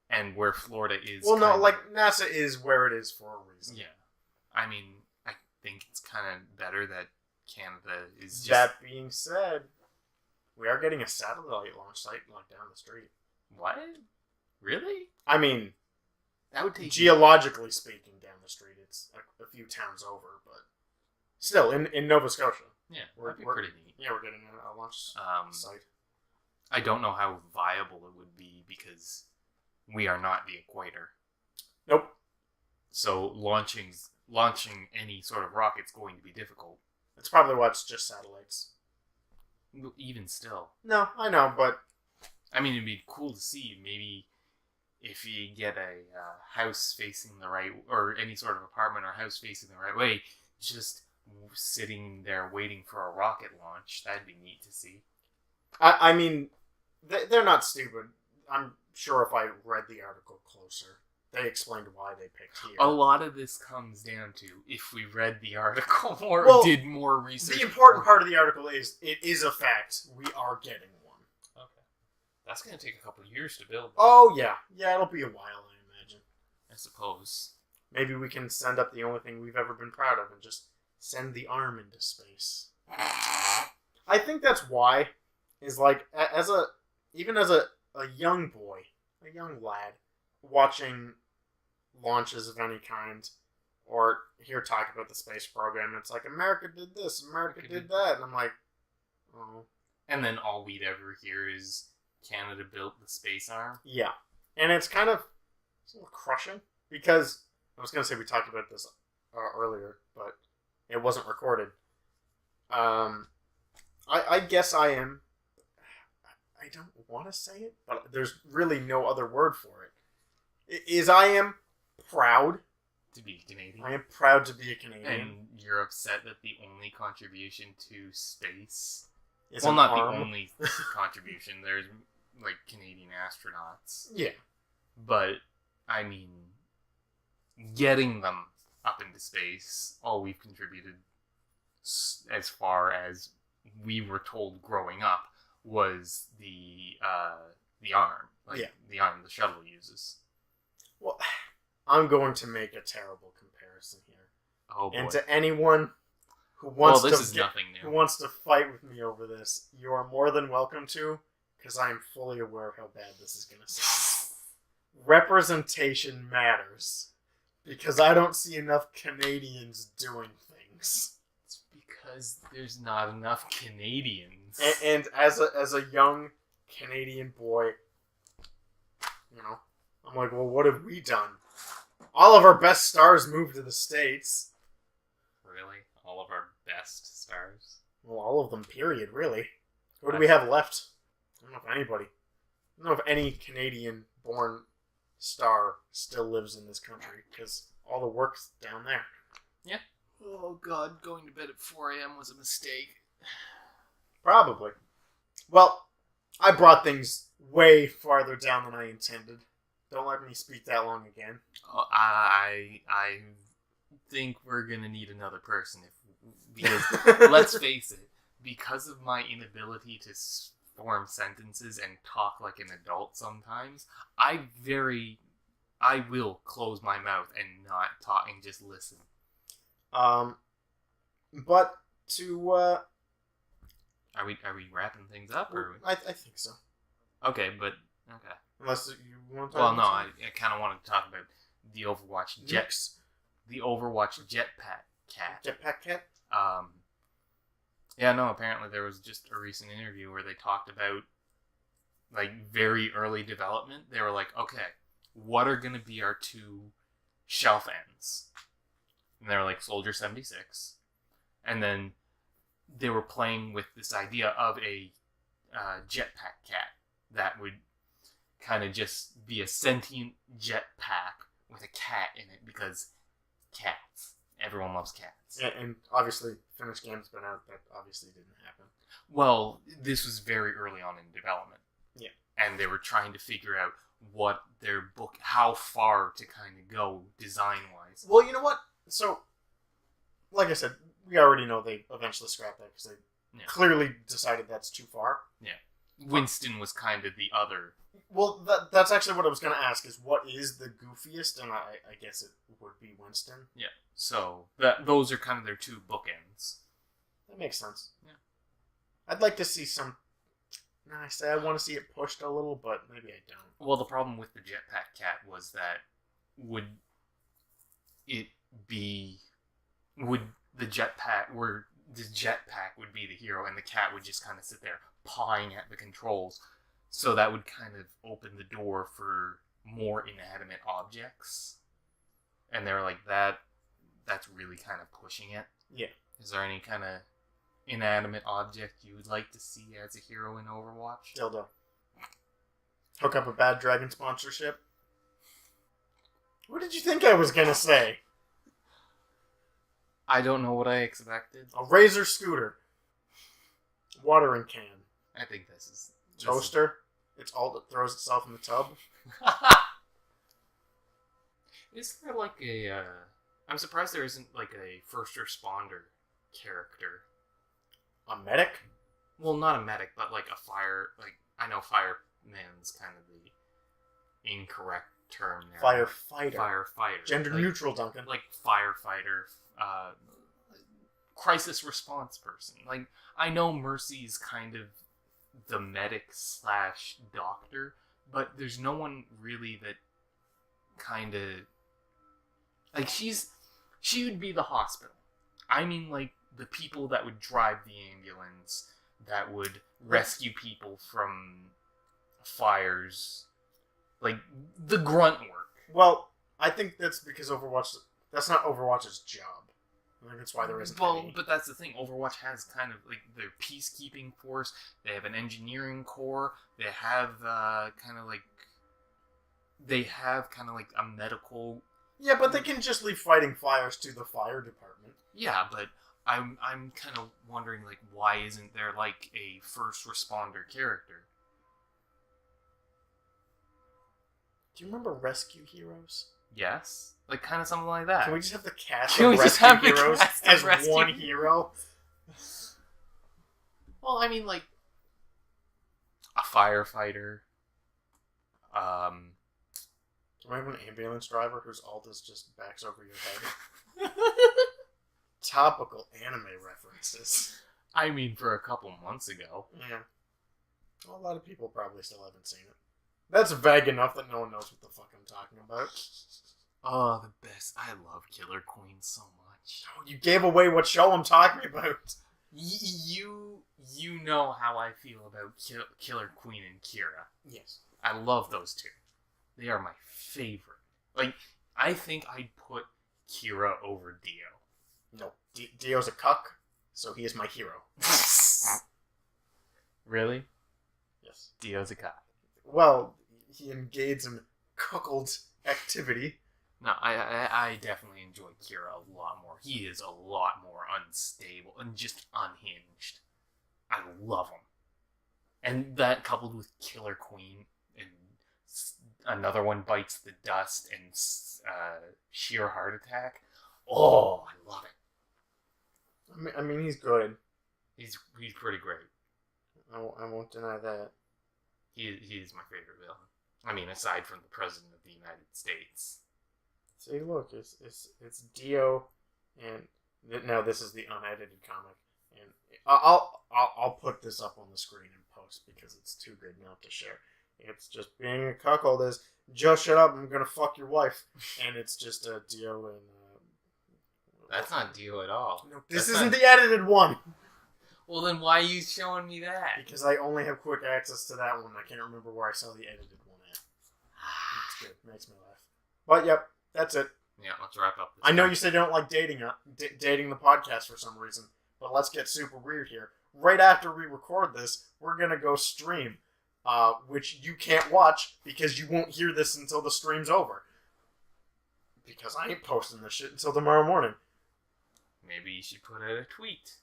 And where Florida is. Well, no, like NASA is where it is for a reason. Yeah, I mean, I think it's kind of better that Canada is just... That being said, we are getting a satellite launch site like down the street. What? Really? I mean, that would take geologically speaking, down the street, it's a few towns over, but still in Nova Scotia. Yeah, that'd be pretty neat. Yeah, we're getting a launch site. I don't know how viable it would be because we are not the equator. Nope. So launching any sort of rocket's going to be difficult. That's probably why it's just satellites. Even still. No, I know, but... I mean, it'd be cool to see, maybe, if you get a house facing the right... or any sort of apartment or house facing the right way, just sitting there waiting for a rocket launch. That'd be neat to see. I mean, they're not stupid. I'm sure if I read the article closer, they explained why they picked here. A lot of this comes down to if we read the article or did more research. The important part of the article is it is a fact. We are getting one. Okay. That's going to take a couple of years to build. Oh, yeah. Yeah, it'll be a while, I imagine. I suppose. Maybe we can send up the only thing we've ever been proud of and just send the arm into space. I think that's why, is like, even as a young boy, a young lad, watching launches of any kind, or hear talk about the space program, and it's like, America did this, America did that, and I'm like, oh. And then all we'd ever hear is Canada built the space arm. Yeah. And it's kind of a little crushing, because I was going to say we talked about this earlier, but it wasn't recorded. I guess I am. I don't want to say it, but there's really no other word for it. I am proud to be Canadian. I am proud to be a Canadian. And you're upset that the only contribution to space is well, not arm. the only contribution. There's like Canadian astronauts. Yeah. But I mean, getting them up into space, all we've contributed, as far as we were told growing up, was the arm. Like, yeah. The arm the shuttle uses. Well, I'm going to make a terrible comparison here. Oh boy. And to anyone who wants nothing new. who wants to fight with me over this, you are more than welcome to, because I am fully aware of how bad this is going to sound. Representation matters, because I don't see enough Canadians doing things. It's because there's not enough Canadians. And as a young Canadian boy, you know, I'm like, well, what have we done? All of our best stars moved to the States. Really? All of our best stars? Well, all of them, period, really. What do we have left? I don't know if anybody. I don't know if any Canadian-born star still lives in this country, because all the work's down there. Yeah. Oh, God, going to bed at 4 a.m. was a mistake. Probably. Well, I brought things way farther down than I intended. Don't let me speak that long again. I think we're gonna need another person because let's face it, because of my inability to form sentences and talk like an adult sometimes, I will close my mouth and not talk and just listen. But to are we wrapping things up or I think so. Okay. Unless you want to Well, talk no, about I kind of wanted to talk about the Overwatch jetpack cat. Jetpack cat? Yeah, no, apparently there was just a recent interview where they talked about, like, very early development. They were like, okay, what are going to be our two shelf ends? And they were like, Soldier 76. And then they were playing with this idea of a jetpack cat that would kind of just be a sentient jetpack with a cat in it, because cats. Everyone loves cats. Yeah, and obviously, finished game's been out. That obviously didn't happen. Well, this was very early on in development. Yeah. And they were trying to figure out what their book, how far to kind of go design-wise. Well, you know what? So, like I said, we already know they eventually scrapped that because they clearly decided that's too far. Yeah. Winston was kind of the other. Well, that's actually what I was going to ask, is what is the goofiest? And I guess it would be Winston. Yeah. So, those are kind of their two bookends. That makes sense. Yeah. I'd like to see some... I say I want to see it pushed a little, but maybe I don't. Well, the problem with the jetpack cat was that would the jetpack would be the hero, and the cat would just kind of sit there pawing at the controls. So that would kind of open the door for more inanimate objects. And they were like, that's really kind of pushing it. Yeah. Is there any kind of inanimate object you would like to see as a hero in Overwatch? Dildo. Hook up a bad dragon sponsorship. What did you think I was going to say? I don't know what I expected. A Razor scooter. Watering can. I think this is... Toaster. It's all that throws itself in the tub. Is there like a... I'm surprised there isn't like a first responder character. A medic? Well, not a medic, but like a fire... Like, I know fireman's kind of the incorrect term there. Firefighter. Firefighter. Gender neutral, Duncan. Like firefighter. crisis response person. Like, I know Mercy's kind of the medic / doctor, but there's no one really that kind of... Like, she would be the hospital. I mean, like, the people that would drive the ambulance, that would rescue people from fires. Like, the grunt work. Well, I think that's because Overwatch... That's not Overwatch's job. I think that's why there isn't any. But that's the thing. Overwatch has kind of, like, their peacekeeping force. They have an engineering core. They have, kind of like a medical... Yeah, but they can just leave fighting fires to the fire department. Yeah, but I'm kind of wondering, like, why isn't there, like, a first responder character? Do you remember Rescue Heroes? Yes, like, kind of something like that. Can we just have the cast Can of we just Rescue have the Heroes cast of as Rescue one Heroes? hero? Well, I mean, like, a firefighter. Do I have an ambulance driver whose alt is just backs over your head? Topical anime references. I mean, for a couple months ago. Yeah. Well, a lot of people probably still haven't seen it. That's vague enough that no one knows what the fuck I'm talking about. Oh, the best. I love Killer Queen so much. Oh, you gave away what show I'm talking about. You know how I feel about Killer Queen and Kira. Yes. I love those two. They are my favorite. Like, I think I'd put Kira over Dio. No, Dio's a cuck, so he is my hero. Really? Yes. Dio's a guy. Well, he engages in cuckold activity. No, I definitely enjoy Kira a lot more. He is a lot more unstable and just unhinged. I love him. And that coupled with Killer Queen and another one bites the dust and sheer heart attack. Oh, I love it. I mean, he's good. He's pretty great. I won't deny that. He is my favorite villain. I mean, aside from the President of the United States. See, look, it's Dio, and now this is the unedited comic, and I'll put this up on the screen in post because it's too good not to share. It's just being a cuckold is, Joe, shut up, I'm gonna fuck your wife, and it's just Dio and. That's not Dio at all. No, this isn't the edited one. Well, then why are you showing me that? Because I only have quick access to that one. I can't remember where I saw the edited one at. It's good. Makes me laugh. But, yep, that's it. Yeah, let's wrap up this I know time. you say you don't like dating the podcast for some reason, but let's get super weird here. Right after we record this, we're going to go stream, which you can't watch because you won't hear this until the stream's over. Because I ain't posting this shit until tomorrow morning. Maybe you should put out a tweet.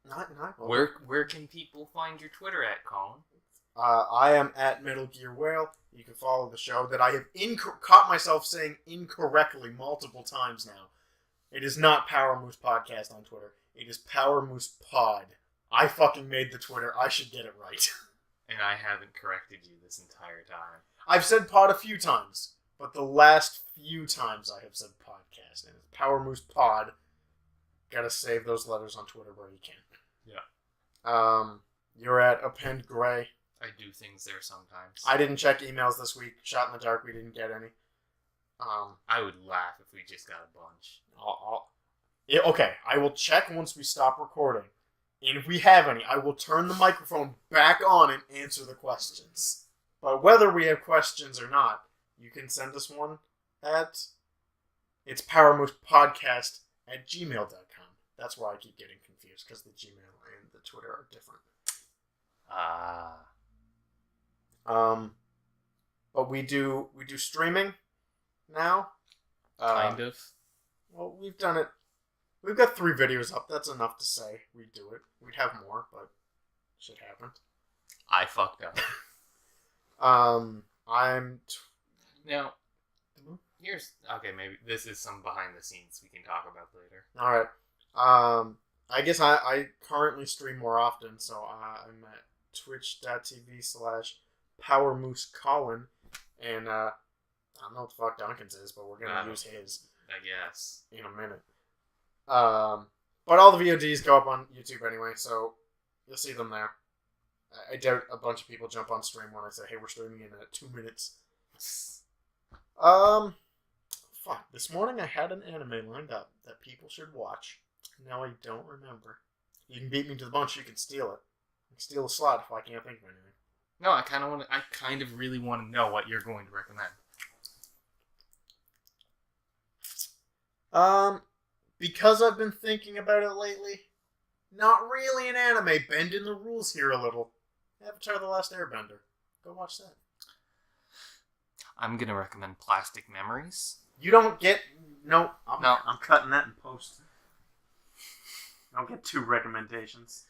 Not. Where can people find your Twitter at, Colin? I am at Metal Gear Whale. You can follow the show that I have caught myself saying incorrectly multiple times now. It is not Power Moose Podcast on Twitter. It is Power Moose Pod. I fucking made the Twitter. I should get it right. And I haven't corrected you this entire time. I've said pod a few times, but the last few times I have said podcast. And it's Power Moose Pod. Gotta save those letters on Twitter where you can. Yeah. You're at Append Gray. I do things there sometimes. I didn't check emails this week. Shot in the dark. We didn't get any. I would laugh if we just got a bunch. Okay, I will check once we stop recording. And if we have any, I will turn the microphone back on and answer the questions. But whether we have questions or not, you can send us one at it's powermoosepodcast@gmail.com. That's why I keep getting confused, because the Gmail and the Twitter are different. But we do streaming now. Kind of. Well, we've done it. We've got 3 videos up. That's enough to say we do it. We'd have more, but shit happened. I fucked up. Now, here's... Okay, maybe this is some behind the scenes we can talk about later. Alright. I guess I currently stream more often, so I'm at twitch.tv/PowerMooseColin, and I don't know what the fuck Duncan's is, but we're gonna use his. I guess. In a minute. But all the VODs go up on YouTube anyway, so you'll see them there. I doubt a bunch of people jump on stream when I say, hey, we're streaming in 2 minutes. Fuck. This morning I had an anime lined up that people should watch. Now I don't remember. You can beat me to the punch, you can steal it. You can steal a slot if I can't think of anything. No, I kind of really want to know what you're going to recommend. Because I've been thinking about it lately, not really an anime, bending the rules here a little. Avatar: The Last Airbender. Go watch that. I'm going to recommend Plastic Memories. You don't get... No. I'm cutting that in post. I don't get 2 recommendations.